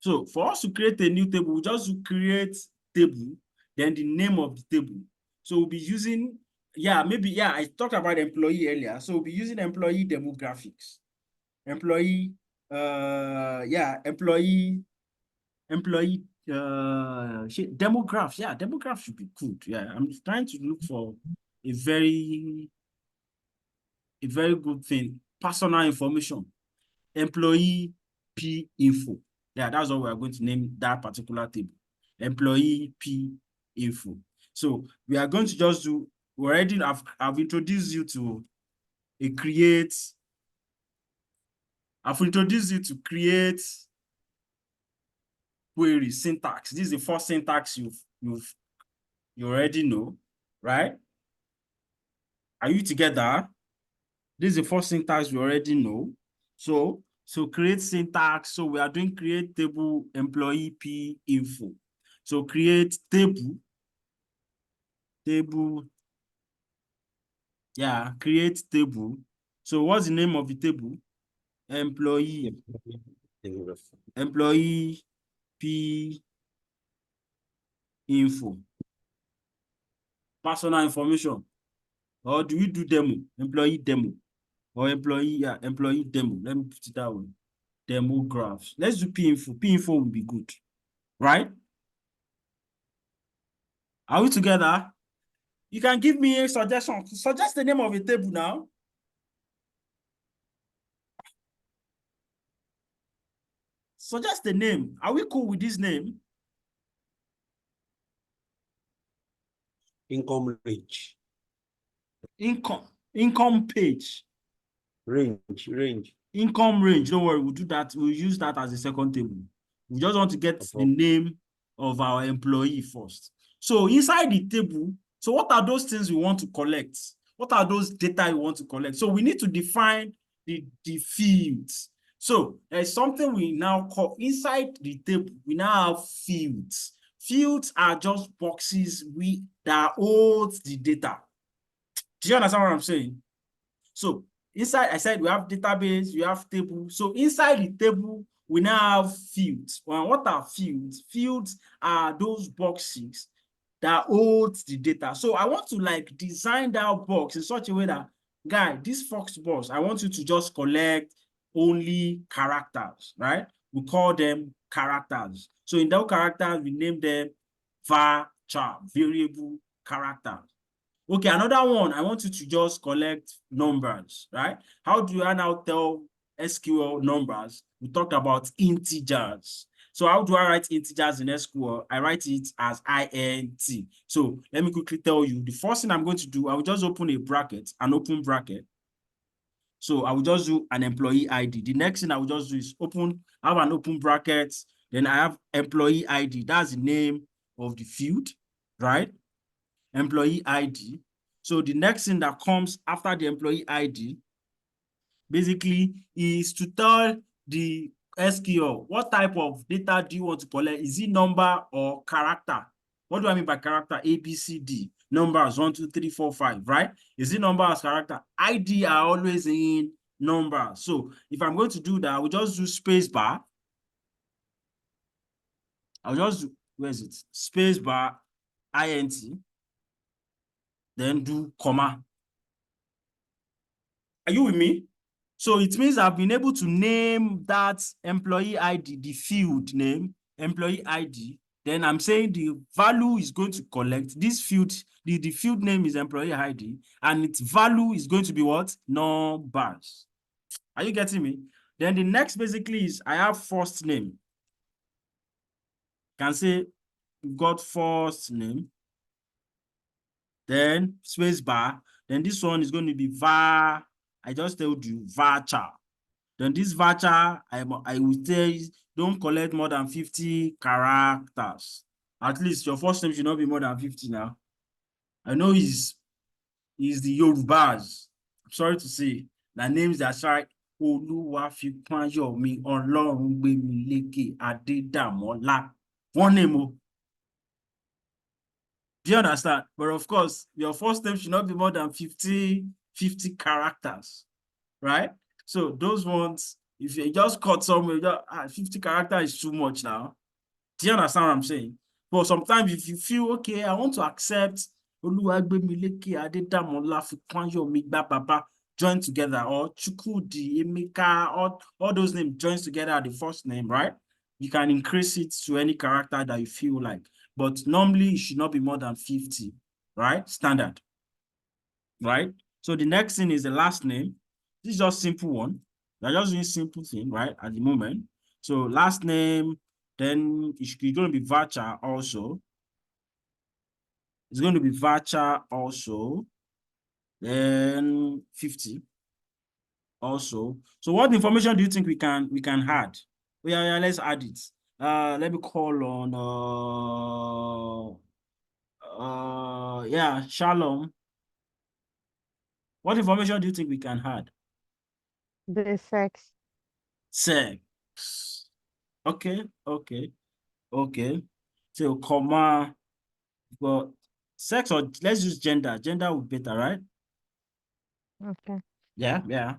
So for us to create a new table, we just create table, then the name of the table. So we'll be using, I talked about employee earlier. So we'll be using employee demographics. Employee demographs. Yeah, demographs should be good. Yeah, I'm trying to look for a very good thing. Personal information. Employee P info. Yeah, that's what we are going to name that particular table. Employee P info. So we are going to just do, I've introduced you to create query syntax. This is the first syntax you already know, right? Are you together? This is the first syntax we already know. So create syntax. So we are doing create table employee P info. So create table. Yeah, create table. So what's the name of the table? Employee P info. Personal information. Or do we do demo? Employee demo. Or employee demo. Let me put it that way. Demo graphs. Let's do P info. P info will be good. Right? Are we together? You can give me a suggestion. Suggest the name of a table now. Suggest the name. Are we cool with this name? Income range. Income page. Range. Income range. Don't worry, we'll do that. We'll use that as a second table. We just want to get the name of our employee first. So inside the table, so what are those things we want to collect? What are those data we want to collect? So we need to define the fields. So there's something we now call inside the table, we now have fields. Fields are just boxes that hold the data. Do you understand what I'm saying? So inside, I said we have database, we have table. So inside the table, we now have fields. Well, what are fields? Fields are those boxes that hold the data. So I want to design that box in such a way that, guy, this Fox box, I want you to just collect only characters, right? We call them characters. So in those characters, we name them varchar, variable characters. Okay, another one, I want you to just collect numbers, right? How do I now tell SQL numbers? We talked about integers. So how do I write integers in SQL? I write it as int. So let me quickly tell you, the first thing I'm going to do, I will just open a bracket, an open bracket. So I will just do an employee ID. The next thing I will just do is I have an open bracket, then I have employee ID. That's the name of the field, right? Employee ID. So the next thing that comes after the employee ID basically is to tell the SQL, what type of data do you want to collect? Is it number or character? What do I mean by character? A, B, C, D. Numbers 1, 2, 3, 4, 5, right? Is it number or character? ID are always in numbers. So if I'm going to do that, I will just do space bar. I'll just do, where is it? Space bar, int, then do comma. Are you with me? So it means I've been able to name that employee ID, the field name, employee ID. Then I'm saying the value is going to collect this field. The field name is employee ID, and its value is going to be what? Numbers. Are you getting me? Then the next basically is I have first name. Can say we've got first name, then space bar. Then this one is going to be var. I just told you varchar. Then this voucher, I will say, don't collect more than 50 characters. At least your first name should not be more than 50 now. I know he's the Yorubas. I'm sorry to say. The names that start Oluwafipanyomi Olorungbemileke Adedamola. One name. Do you understand? But of course, your first name should not be more than 50 characters, right? So those ones, if you just cut somewhere, 50 characters is too much now. Do you understand what I'm saying? But sometimes if you feel, okay, I want to accept Oluwagbemileke Adedamola Fipanyomi Baba join together, or Chukwudi, Emeka, all those names join together at the first name, right? You can increase it to any character that you feel like. But normally it should not be more than 50, right? Standard, right? So the next thing is the last name. This is just simple one. We're just doing simple thing, right? At the moment. So last name, then it's going to be varchar also. It's going to be varchar also. Then 50 also. So what information do you think we can add? Yeah, let's add it. Let me call on yeah, Shalom. What information do you think we can add? The sex. Sex. Okay. So comma, but sex, or let's use gender. Gender would be better, right? Okay. Yeah.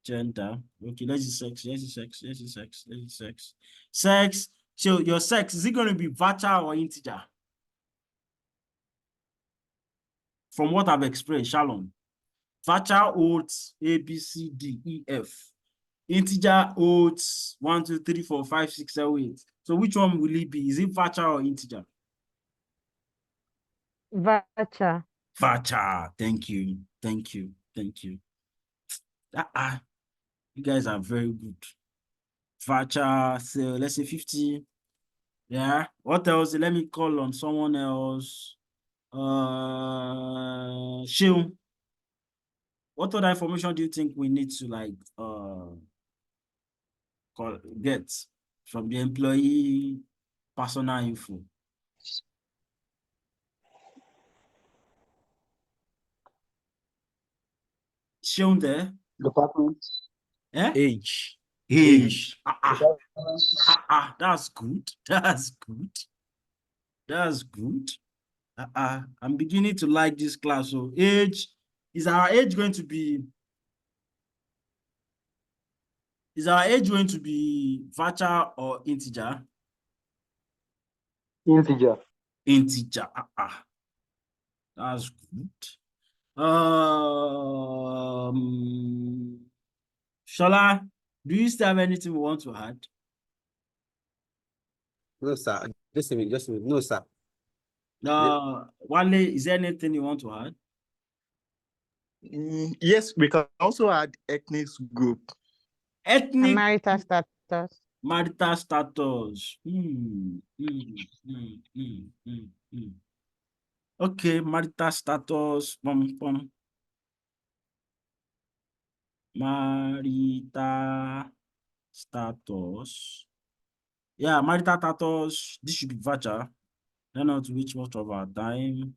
Gender. Okay, let's use sex. Sex. So your sex, is it going to be varchar or integer? From what I've explained, Shalom. Varchar holds A, B, C, D, E, F. Integer holds 1, 2, 3, 4, 5, 6, 7, 8. So which one will it be? Is it varchar or integer? Varchar. Varchar. Thank you. You guys are very good. Varchar, so let's say 50. Yeah. What else? Let me call on someone else. Shil. What other information do you think we need to get from the employee personal info? Shown there. Department. Eh? Age. That's good. I'm beginning to like this class. So age, is our age going to be varchar or integer? Integer. Integer. That's good. Shola, do you still have anything we want to add? No, sir. Just a minute. No, sir. Wale, is there anything you want to add? Yes, we can also add ethnic group. Ethnic. Marital status. Marital status. Okay, marital status. Marital status. Yeah, marital status. This should be virtual. Then not to reach most of our time.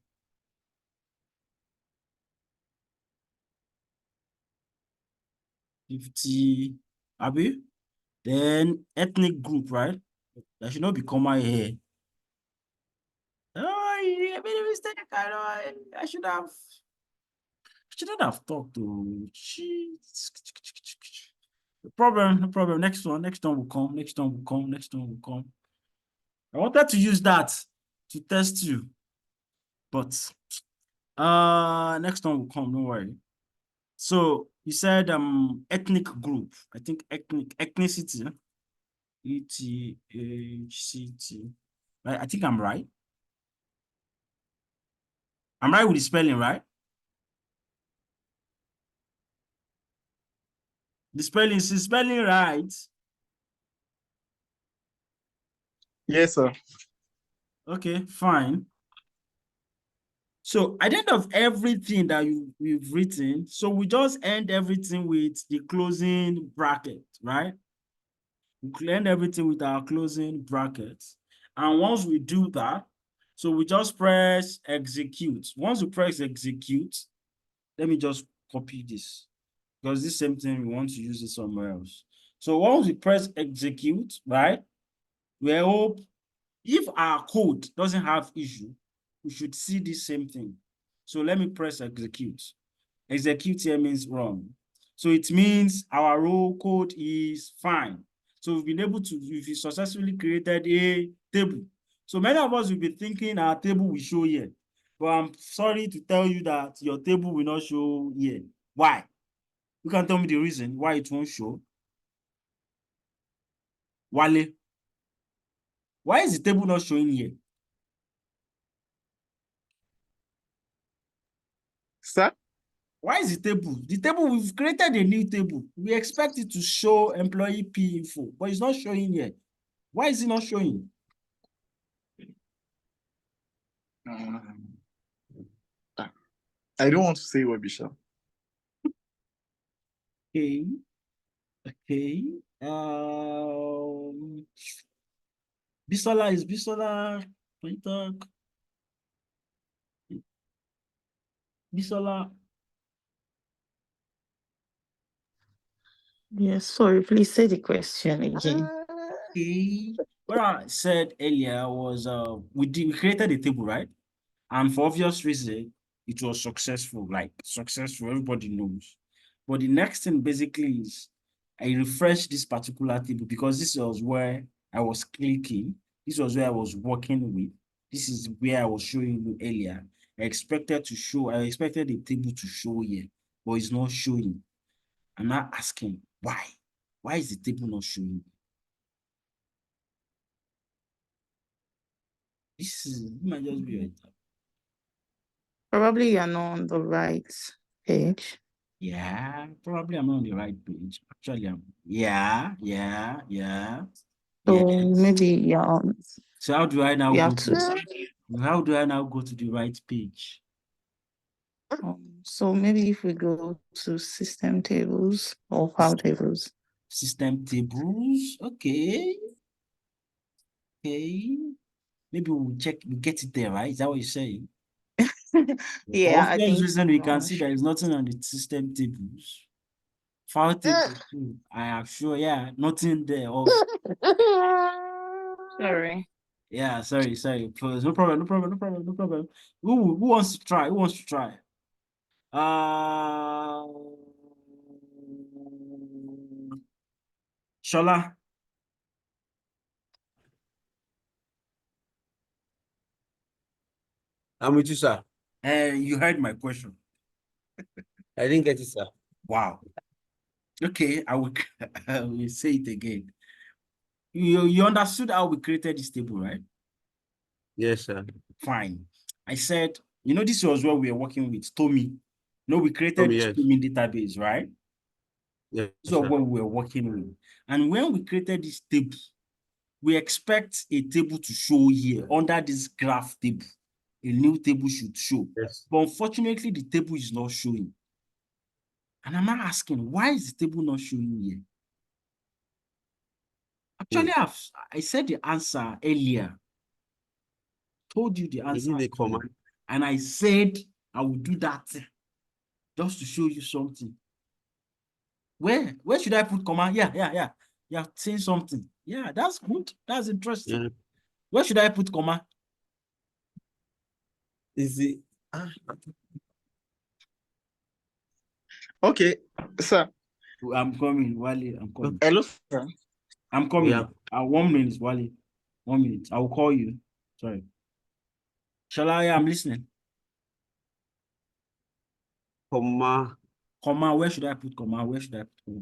Abi. Then ethnic group, right? That should not be common here. Oh, I made a mistake. I know. I shouldn't have talked to. No problem, no problem. Next one will come. Next one will come. Next one will come. I wanted to use that to test you, but next one will come. Don't worry. So you said ethnic group. I think ethnicity. ETHCT. Right? I think I'm right. I'm right with the spelling, right? The spelling is spelling right. Yes, sir. Okay, fine. So at the end of everything that we've written, so we just end everything with the closing bracket, right? We end everything with our closing brackets. And once we do that, so we just press execute. Once we press execute, let me just copy this because this same thing, we want to use it somewhere else. So once we press execute, right, we hope if our code doesn't have issue, we should see this same thing. So let me press execute. Execute here means run. So it means our raw code is fine. So we've been able to, we've successfully created a table. So many of us will be thinking our table will show here. But I'm sorry to tell you that your table will not show here. Why? You can tell me the reason why it won't show. Wale, why is the table not showing here? Sir? Why is the table? The table, we've created a new table. We expect it to show employee P info, but it's not showing here. Why is it not showing? I don't want to say what, Bishop. Okay. Okay. Bisola, is Bisola? Can you talk? Bisola. Yes, sorry, please say the question again. Okay. What I said earlier was we created a table, right? And for obvious reason, it was successful, like successful, everybody knows. But the next thing basically is I refreshed this particular table because this was where I was clicking. This was where I was working with. This is where I was showing you earlier. I expected the table to show here, but it's not showing. I'm not asking why. Why is the table not showing? It might just be your Probably you're not on the right page. Yeah, probably I'm not on the right page. Actually, yeah. So Yes. maybe you're on. So how do I now You go have to. the right page? So maybe if we go to system tables or file tables. System tables. Okay. Okay. Maybe we'll get it there, right? Is that what you're saying? Yeah, For I obvious think reason, we can so. see there is nothing on the system tables. File tables too. I am sure, yeah, nothing there also. Sorry. Yeah, sorry. Please, no problem. Who wants to try? Uh, Shola, I'm with you, sir. you heard my question. I didn't get it, sir. Wow. Okay, I will, I will say it again. You understood how we created this table, right? Yes, sir. Fine. I said, this was what we were working with, Tommy. We created Tommy, this yes. Tommy database, right? Yeah, This is sure. what we were working with. And when we created this table, we expect a table to show here under this graph table. A new table should show. Yes. But unfortunately, the table is not showing. And I'm not asking, why is the table not showing here? Actually, I said the answer earlier. Told you the Is answer. it a comma? And I said I will do that just to show you something. Where should I put comma? Yeah. You're saying something. Yeah, that's good. That's interesting. Yeah. Where should I put comma? Is it? Okay, sir. I'm coming, Wale. I'm coming. Hello, sir. I'm coming. Yeah. 1 minute, Wale. 1 minute. I will call you. Sorry. I'm listening. Comma. Comma. Where should I put comma? Where should I put comma?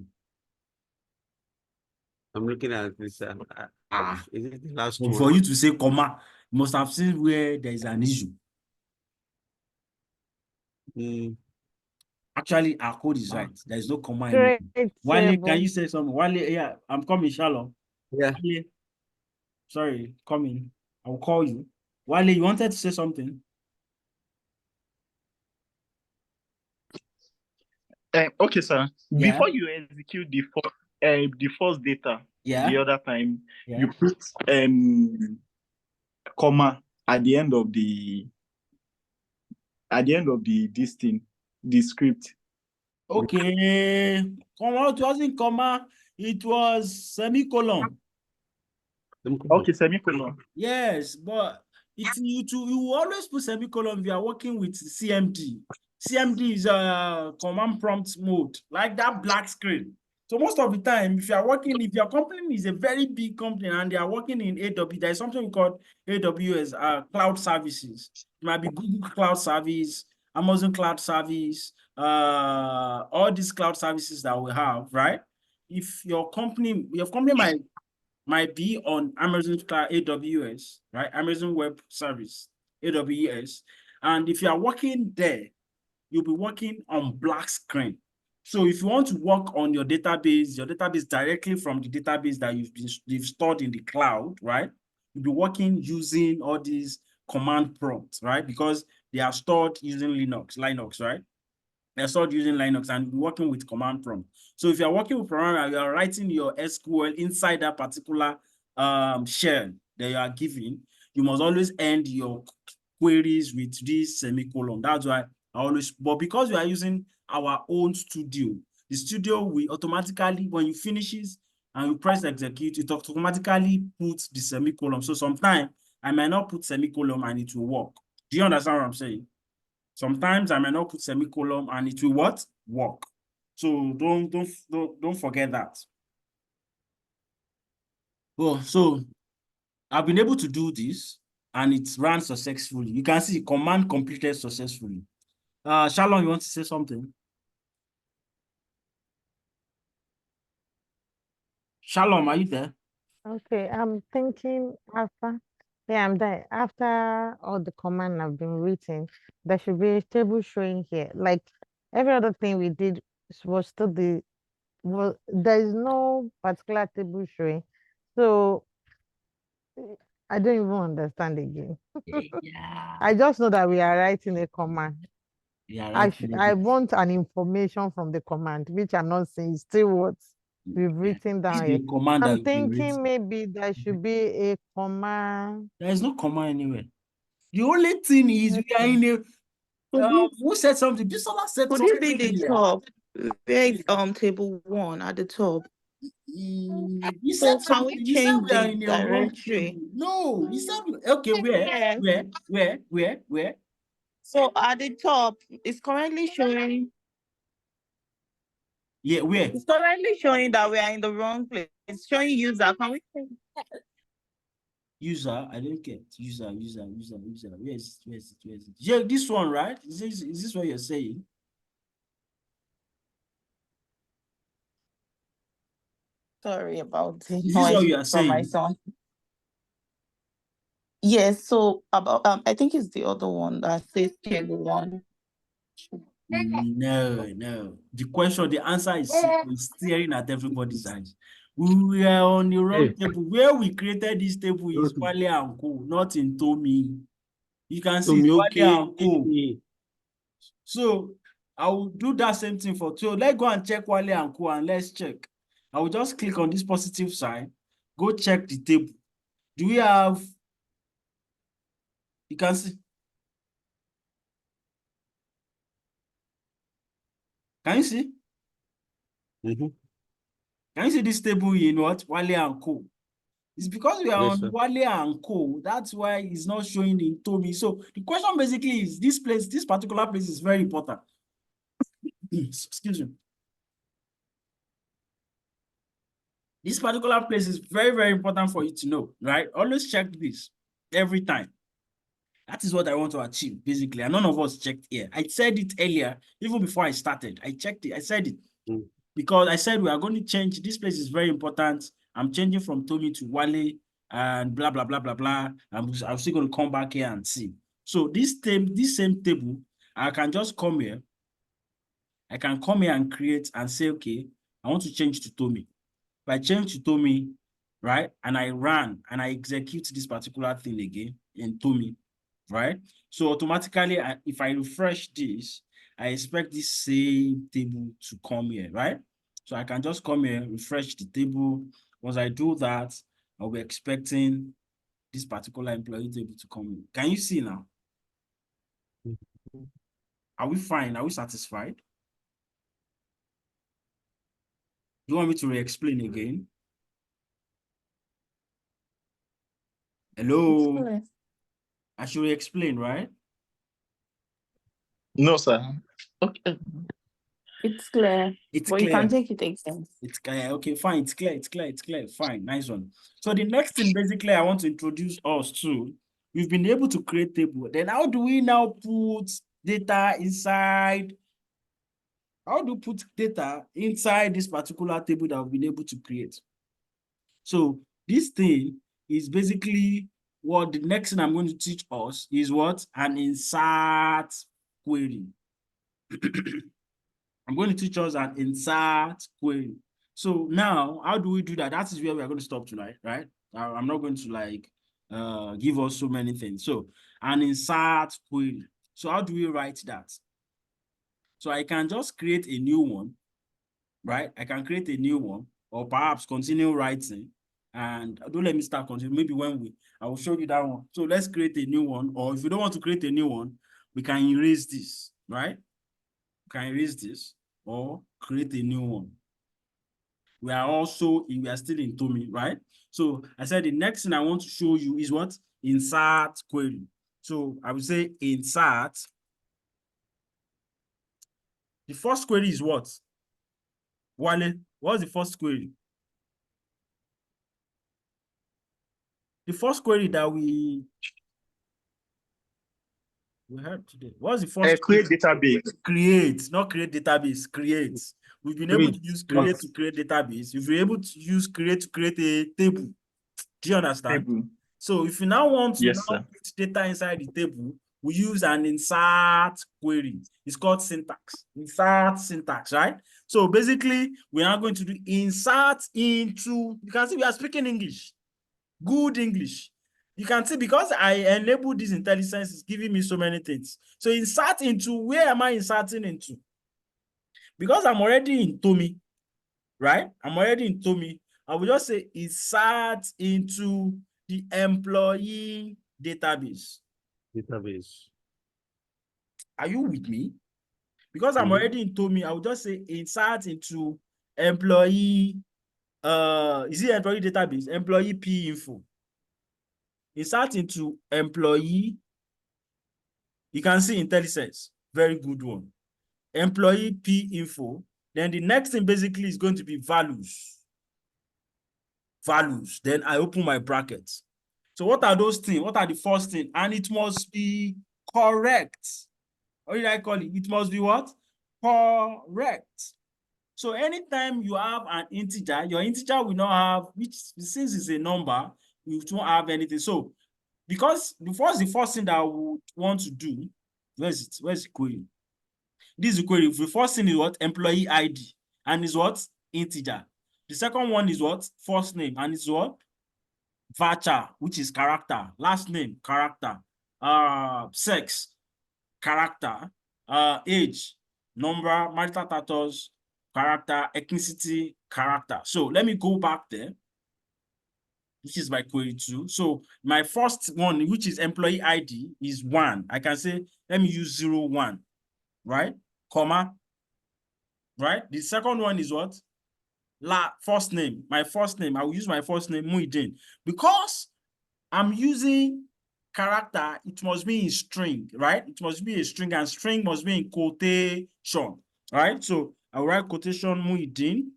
I'm looking at this. Is it the last one? For you to say comma, you must have seen where there is an issue. Actually, our code is right. There is no comma. Great Wale, table. can you say something? Wale, yeah, I'm coming, Shalom. Yeah. Wale, sorry, coming. I'll call you. Wale, you wanted to say something? Okay, sir. Yeah. Before you execute the first data, Yeah. the other time, Yeah. you put comma at the end of the this thing, the script. Okay. Comma, it wasn't comma, it was semicolon. Okay, semicolon. Yes, but you always put semicolon if you are working with CMD. CMD is a command prompt mode, like that black screen. So most of the time, if your company is a very big company and they are working in AWS, there is something called AWS, cloud services. It might be Google Cloud Service, Amazon Cloud Service, all these cloud services that we have, right? If your company might be on Amazon Cloud AWS, right? Amazon Web Service, AWS. And if you are working there, you'll be working on black screen. So if you want to work on your database directly from the database that you've stored in the cloud, right? You'll be working using all these command prompts, right? Because they are stored using Linux, right? They're stored using Linux and working with command prompt. So if you're working with programmer, you are writing your SQL inside that particular shell that you are given, you must always end your queries with this semicolon. That's why but because we are using our own studio, the studio will automatically, when you finishes and you press execute, it automatically puts the semicolon. So sometimes I might not put semicolon and it will work. Do you understand what I'm saying? Sometimes I may not put semicolon and it will what? Work. So don't forget that. Oh, so I've been able to do this and it ran successfully. You can see command completed successfully. Shalom, you want to say something? Shalom, are you there? Okay, I'm thinking after. Yeah, I'm there. After all the command have been written, there should be a table showing here. Like every other thing we did was still there is no particular table showing. So I don't even understand again. Yeah. I just know that we are writing a command. Yeah, I want an information from the command, which I'm not seeing. Still what we've written down here. Command I'm thinking maybe there should be a command. There is no command anywhere. The only thing is we are in a who said something? Bisola said Could something. it be the top? Where is table 1 at the top? You So said can we something. You said change we are the in a wrong directory? table. No, you said okay. Where? So at the top, it's currently showing. Yeah, where? It's currently showing that we are in the wrong place. It's showing user. Can we change? User, I don't get user. Where is it? Yeah, this one, right? Is this what you're saying? Sorry about the Is this what noise you are from my saying? son. Yes, so about I think it's the other one that says table 1. No. The question, the answer is simple, staring at everybody's eyes. We are on the wrong Hey. table. Where we created this table is Okay. Wale and Co, not in Tommy. You can see Tommy, it's Wale okay. and Co. So I will do that same thing for two. Let's go and check Wale and Co and let's check. I will just click on this positive sign, go check the table. Do we have, you can see. Can you see? Mm-hmm. Can you see this table in what? Wale and Co. It's because we are Yes, on sir. Wale and Co. That's why it's not showing in Tommy. So the question basically is this place, this particular place is very important. Excuse me. This particular place is very, very important for you to know, right? Always check this every time. That is what I want to achieve, basically. And none of us checked here. I said it earlier, even before I started. I checked it. I said it. Mm. Because I said we are going to change. This place is very important. I'm changing from Tommy to Wale and blah, blah, blah, blah, blah. I'm still going to come back here and see. So this same table, I can just come here. I can come here and create and say, okay, I want to change to Tommy. If I change to Tommy, right, and I run and I execute this particular thing again in Tommy, right? So automatically, if I refresh this, I expect this same table to come here, right? So I can just come here, refresh the table. Once I do that, I'll be expecting this particular employee table to come in. Can you see now? Are we fine? Are we satisfied? Do you want me to re-explain again? Hello? I should re-explain, right? No, sir. Okay. It's clear. It's But clear. you can take it again. It's clear. Okay, fine. It's clear. Fine. Nice one. So the next thing, basically, I want to introduce us to, we've been able to create table. Then how do we now put data inside? How do we put data inside this particular table that we've been able to create? So this thing is basically what the next thing I'm going to teach us is what? An insert query. I'm going to teach us an insert query. So now, how do we do that? That is where we are going to stop tonight, right? I'm not going to like give us so many things. So an insert query. So how do we write that? So I can just create a new one, right? I can create a new one, or perhaps continue writing. And don't let me start continuing. Maybe I will show you that one. So let's create a new one. Or if you don't want to create a new one, we can erase this, right? We can erase this or create a new one. We are still in Tommy, right? So I said the next thing I want to show you is what? Insert query. So I will say insert. The first query is what? Wale, what's the first query? The first query that we had today. What's the first? Create database. Create, not create database, create. We've been able to use create to create database. We've been able to use create to create a table. Do you understand? Table. So if you now want to Yes, now sir. put data inside the table, we use an insert query. It's called syntax. Insert syntax, right? So basically, we are going to do insert into, you can see we are speaking English. Good English. You can see because I enabled this intelligence, it's giving me so many things. So insert into, where am I inserting into? Because I'm already in Tommy, right? I'm already in Tommy. I will just say insert into the employee database. Database. Are you with me? Because I'm already in Tommy, I will just say insert into employee, is it employee database? Employee P info. Insert into employee. You can see IntelliSense, very good one. Employee P info. Then the next thing basically is going to be values. Values. Then I open my brackets. So what are those things? What are the first thing? And it must be correct. What did I call it? It must be what? Correct. So anytime you have an integer, your integer will not have, which since it's a number, you won't have anything. So because the first thing that I would want to do, where's it? Where's the query? This is the query. The first thing is what? Employee ID. And is what? Integer. The second one is what? First name. And it's what? Voucher, which is character. Last name, character. Sex, character. Age, number, marital status, character, ethnicity, character. So let me go back there. This is my query 2. So my first one, which is employee ID, is 1. I can say, let me use 0, 1, right? Comma, right? The second one is what? First name. My first name. I will use my first name, Muideen. Because I'm using character, it must be in string, right? It must be a string, and string must be in quotation, right? So I'll write quotation Muideen.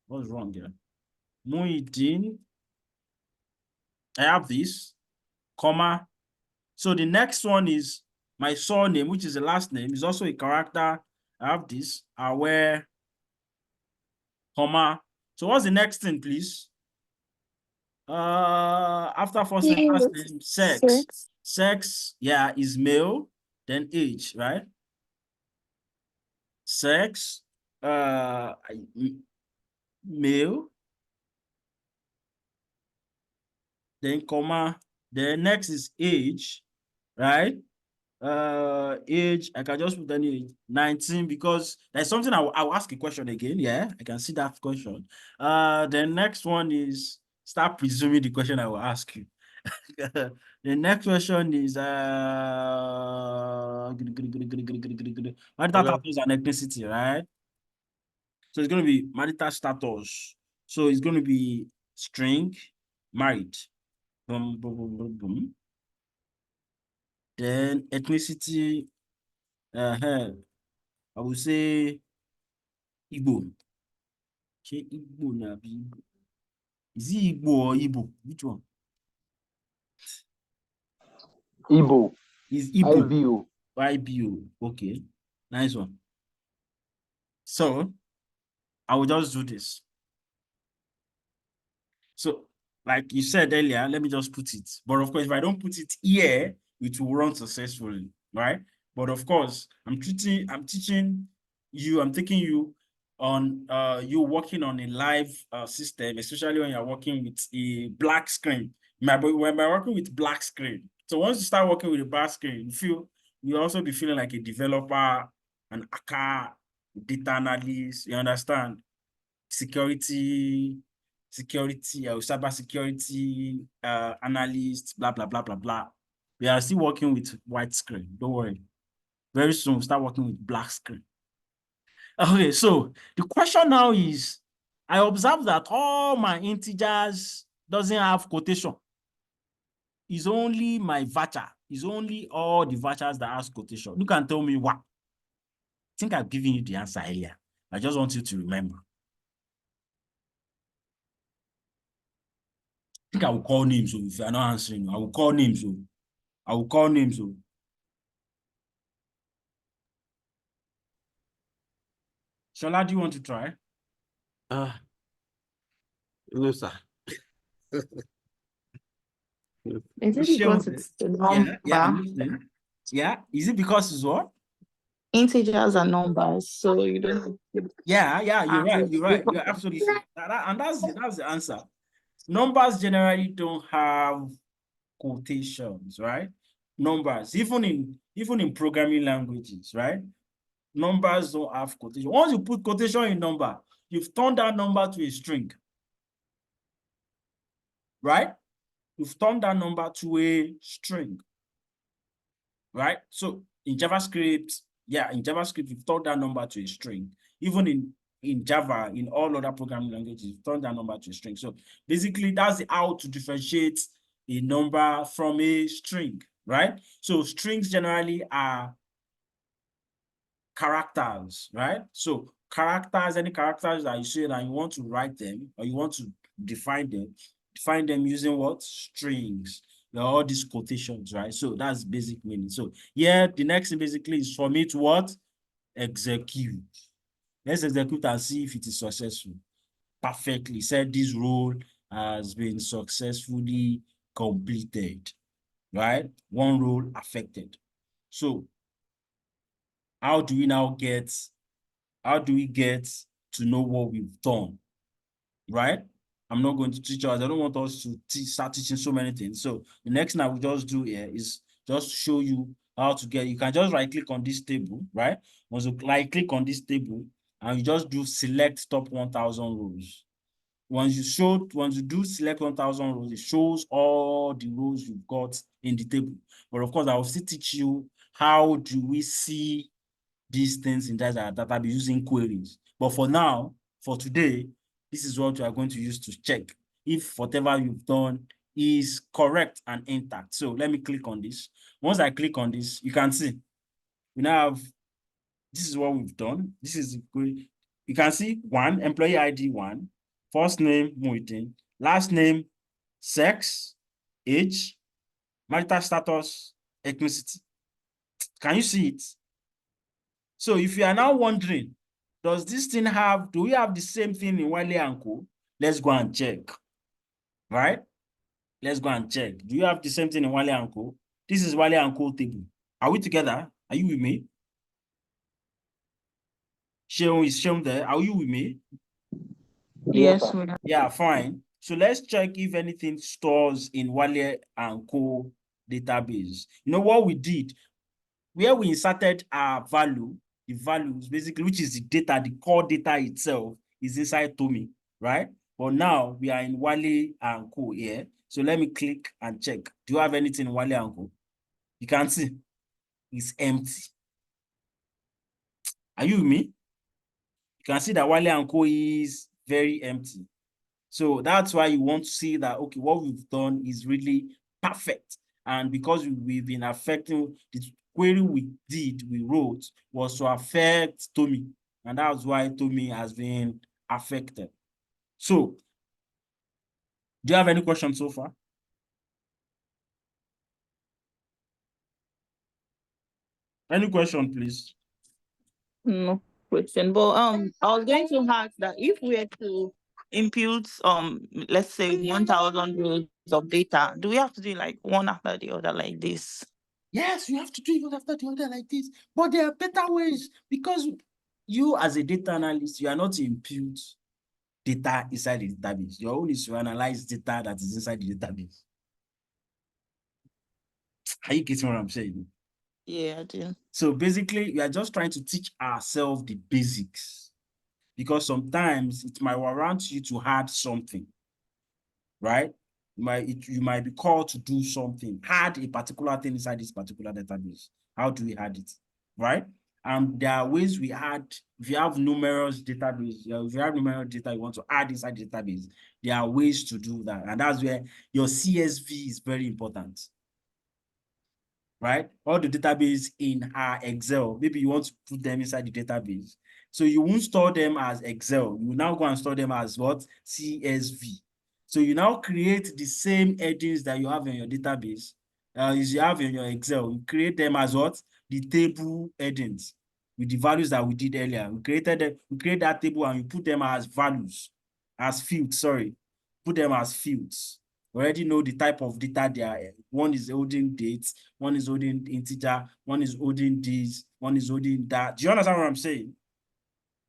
What's wrong here? Muideen. I have this, comma. So the next one is my surname, which is the last name, is also a character. I have this, Aware, comma. So what's the next thing, please? After first name, last name, sex. Sex, yeah, is male, then age, right? Sex, male, then comma, then next is age, right? Age, I can just put any age, 19, because there's something I'll ask a question again. Yeah, I can see that question. The next one is start presuming the question I will ask you. The next question is marital status and ethnicity, right? So it's going to be marital status. So it's going to be string, married. Boom, boom, boom, boom, boom. Then ethnicity, I would say Igbo. Igbo na Igbo. Is it Igbo or Igbo? Which one? Igbo. Is Igbo. IBO. IBO. Okay. Nice one. So I will just do this. So, like you said earlier, let me just put it. But of course, if I don't put it here, it will run successfully, right? But of course, I'm teaching you, I'm taking you on you working on a live system, especially when you're working with a black screen. When we're working with black screen. So once you start working with a black screen, you also be feeling like a developer, an hacker, data analyst, you understand? Security or cyber security analyst, blah, blah, blah, blah, blah. We are still working with white screen. Don't worry. Very soon, we'll start working with black screen. Okay, so the question now is, I observe that all my integers doesn't have quotation. It's only my voucher. It's only all the vouchers that has quotation. You can tell me what. I think I've given you the answer earlier. I just want you to remember. I think I will call names if you are not answering. I will call names. I will call names. Shola, do you want to try? No, sir. Is it because it's the number? Yeah, I'm listening. Yeah, is it because it's what? Integers are numbers, so you don't. Yeah, you're right. You're absolutely right. And that's the answer. Numbers generally don't have quotations, right? Numbers, even in programming languages, right? Numbers don't have quotation. Once you put quotation in number, you've turned that number to a string, right? You've turned that number to a string, right? So in JavaScript, you've turned that number to a string. Even in Java, in all other programming languages, you've turned that number to a string. So basically, that's how to differentiate a number from a string, right? So strings generally are characters, right? So characters, any characters that you say that you want to write them or you want to define them using what? Strings. All these quotations, right? So that's basic meaning. So yeah, the next thing basically is for me to what? Execute. Let's execute and see if it is successful. Perfectly. Said this role has been successfully completed, right? One role affected. So how do we get to know what we've done, right? I'm not going to teach us. I don't want us to start teaching so many things. So the next thing I will just do here is just show you how to get. You can just right click on this table, right? Once you right click on this table and you just do select top 1,000 rows. Once you do select 1,000 rows, it shows all the rows you've got in the table. But of course, I will still teach you how do we see these things in that database using queries. But for now, for today, this is what we are going to use to check if whatever you've done is correct and intact. So let me click on this. Once I click on this, you can see we now have, this is what we've done. This is good. You can see one, employee ID 1, first name, Muitin, last name, sex, age, marital status, ethnicity. Can you see it? So if you are now wondering, do we have the same thing in Wale and Co? Let's go and check, right? Let's go and check. Do you have the same thing in Wale and Co? This is Wale and Co table. Are we together? Are you with me? Sheon is shown there. Are you with me? Yes, we are. Yeah, fine. So let's check if anything stores in Wale and Co database. You know what we did? Where we inserted our value, the values basically, which is the data, the core data itself is inside Tommy, right? But now we are in Wale and Co here. So let me click and check. Do you have anything in Wale and Co? You can see it's empty. Are you with me? You can see that Wale and Co is very empty. So that's why you want to see that, okay, what we've done is really perfect. And because we've been affecting the query we wrote was to affect Tommy. And that's why Tommy has been affected. So, do you have any questions so far? Any question, please? No question. But I was going to ask that if we were to impute let's say 1,000 rows of data, do we have to do like one after the other like this? Yes, you have to do it one after the other like this. But there are better ways because you as a data analyst, you are not to impute data inside the database. Your own is to analyze data that is inside the database. Are you getting what I'm saying? Yeah, I do. So basically, we are just trying to teach ourselves the basics because sometimes it might warrant you to add something, right? You might be called to do something, add a particular thing inside this particular database. How do we add it, right? And there are ways we add, if you have numerous database, if you have numerous data you want to add inside the database, there are ways to do that. And that's where your CSV is very important, right? All the database in our Excel, maybe you want to put them inside the database. So you won't store them as Excel. You will now go and store them as what? CSV. So you now create the same headings that you have in your database, as you have in your Excel. You create them as what? The table headings with the values that we did earlier. We create that table and you put them as values, as fields, sorry. Put them as fields. We already know the type of data they are. One is holding dates, one is holding integer, one is holding this, one is holding that. Do you understand what I'm saying?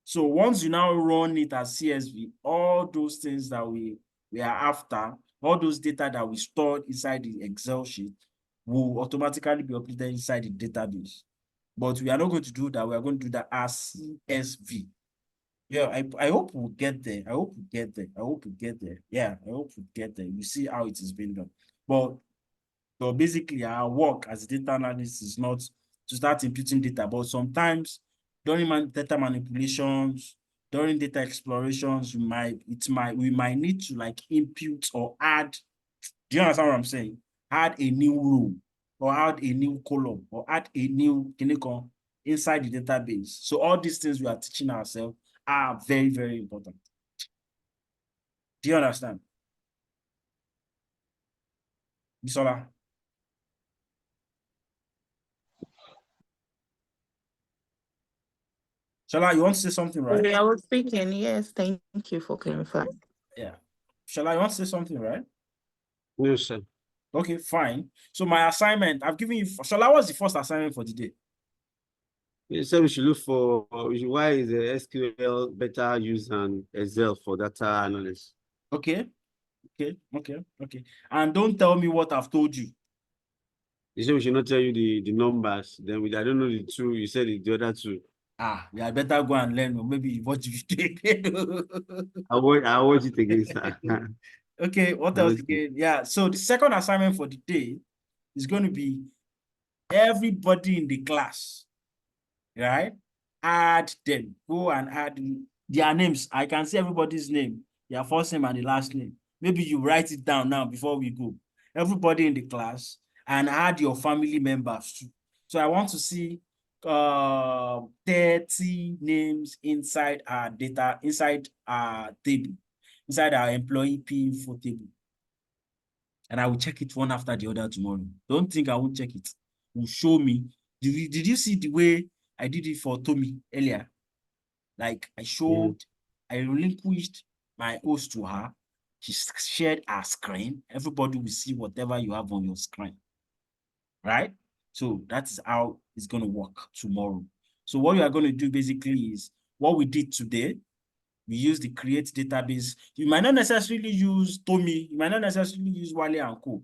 So once you now run it as CSV, all those things that we are after, all those data that we stored inside the Excel sheet will automatically be updated inside the database. But we are not going to do that. We are going to do that as CSV. Yeah, I hope we'll get there. I hope we get there. I hope we get there. Yeah, I hope we get there. You see how it is being done. But basically, our work as a data analyst is not to start imputing data, but sometimes during data manipulations, during data explorations, we might need to like impute or add. Do you understand what I'm saying? Add a new row or add a new column or add a new inside the database. So all these things we are teaching ourselves are very, very important. Do you understand? Bisola? Shala, you want to say something, right? I was speaking. Yes, thank you for clarifying. Yeah. Shala, you want to say something, right? Yes, sir. Okay, fine. So my assignment, I've given you, Shala, what's the first assignment for the day? You said we should look for why is the SQL better used than Excel for data analysis? Okay. And don't tell me what I've told you. You said we should not tell you the numbers. Then I don't know the two. You said the other two. Yeah, better go and learn. Or maybe what you take. I'll watch it again, sir. Okay, what else again? Yeah, so the second assignment for the day is going to be everybody in the class, right? Add them. Go and add their names. I can see everybody's name, their first name and the last name. Maybe you write it down now before we go. Everybody in the class, and add your family members too. So I want to see 30 names inside our data, inside our table, inside our employee P info table. And I will check it one after the other tomorrow. Don't think I won't check it. Will show me. Did you see the way I did it for Tommy earlier? Like I showed, I relinquished my host to her. She shared her screen. Everybody will see whatever you have on your screen. Right? So that is how it's going to work tomorrow. So what you are going to do basically is what we did today. We use the create database. You might not necessarily use Tommy. You might not necessarily use Wale and Co.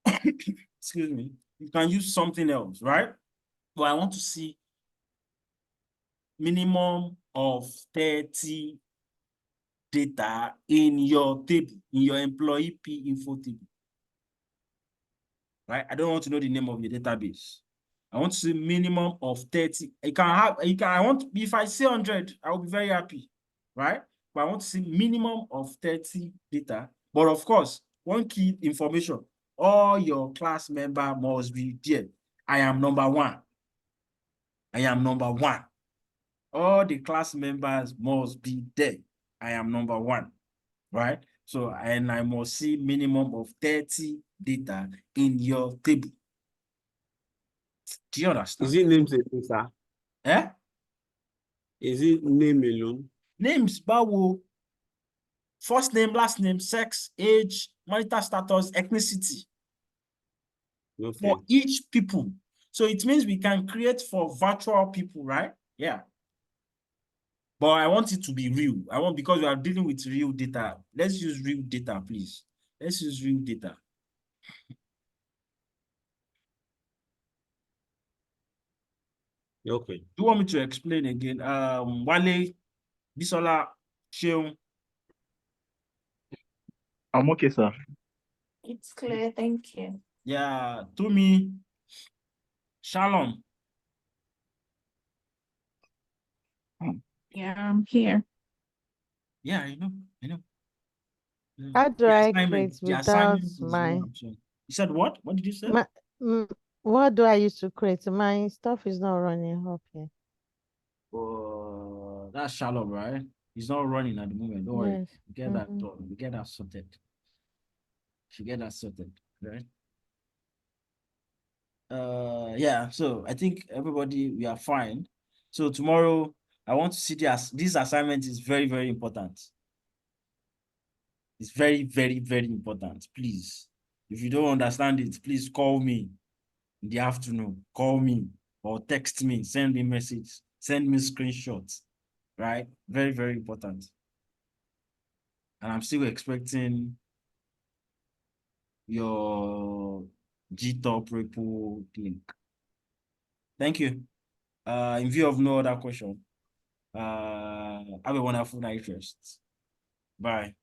Excuse me. You can use something else, right? But I want to see minimum of 30 data in your table, in your employee P info table. Right? I don't want to know the name of your database. I want to see minimum of 30. If I say 100, I will be very happy, right? But I want to see minimum of 30 data. But of course, one key information, all your class member must be there. I am number one. I am number one. All the class members must be there. I am number one, right? So, and I must see minimum of 30 data in your table. Do you understand? Is it names alone, sir? Eh? Is it name alone? Names, bawo. First name, last name, sex, age, marital status, ethnicity. Okay. For each people. So it means we can create for virtual people, right? Yeah. But I want it to be real. Because we are dealing with real data. Let's use real data, please. Let's use real data. Okay. Do you want me to explain again? Wale, Bisola, Sheung. I'm okay, sir. It's clear, thank you. Yeah, Tumi, Shalom. Yeah, I'm here. Yeah, I know. How do The I assignment, create the without assignment is what my, I'm saying. You said what? What did you say? what do I use to create? My stuff is not running up here. That's Shalom, right? He's not running at the moment. Don't worry. Yes. We get that done. We get that sorted. Should get that sorted, right? Yeah, so I think everybody, we are fine. So tomorrow, I want to see this assignment is very, very important. It's very, very, very important. Please, if you don't understand it, please call me in the afternoon. Call me or text me, send me message, send me screenshots, right? Very, very important. And I'm still expecting your GTOP repo link. Thank you. In view of no other question, have a wonderful night rest. Bye.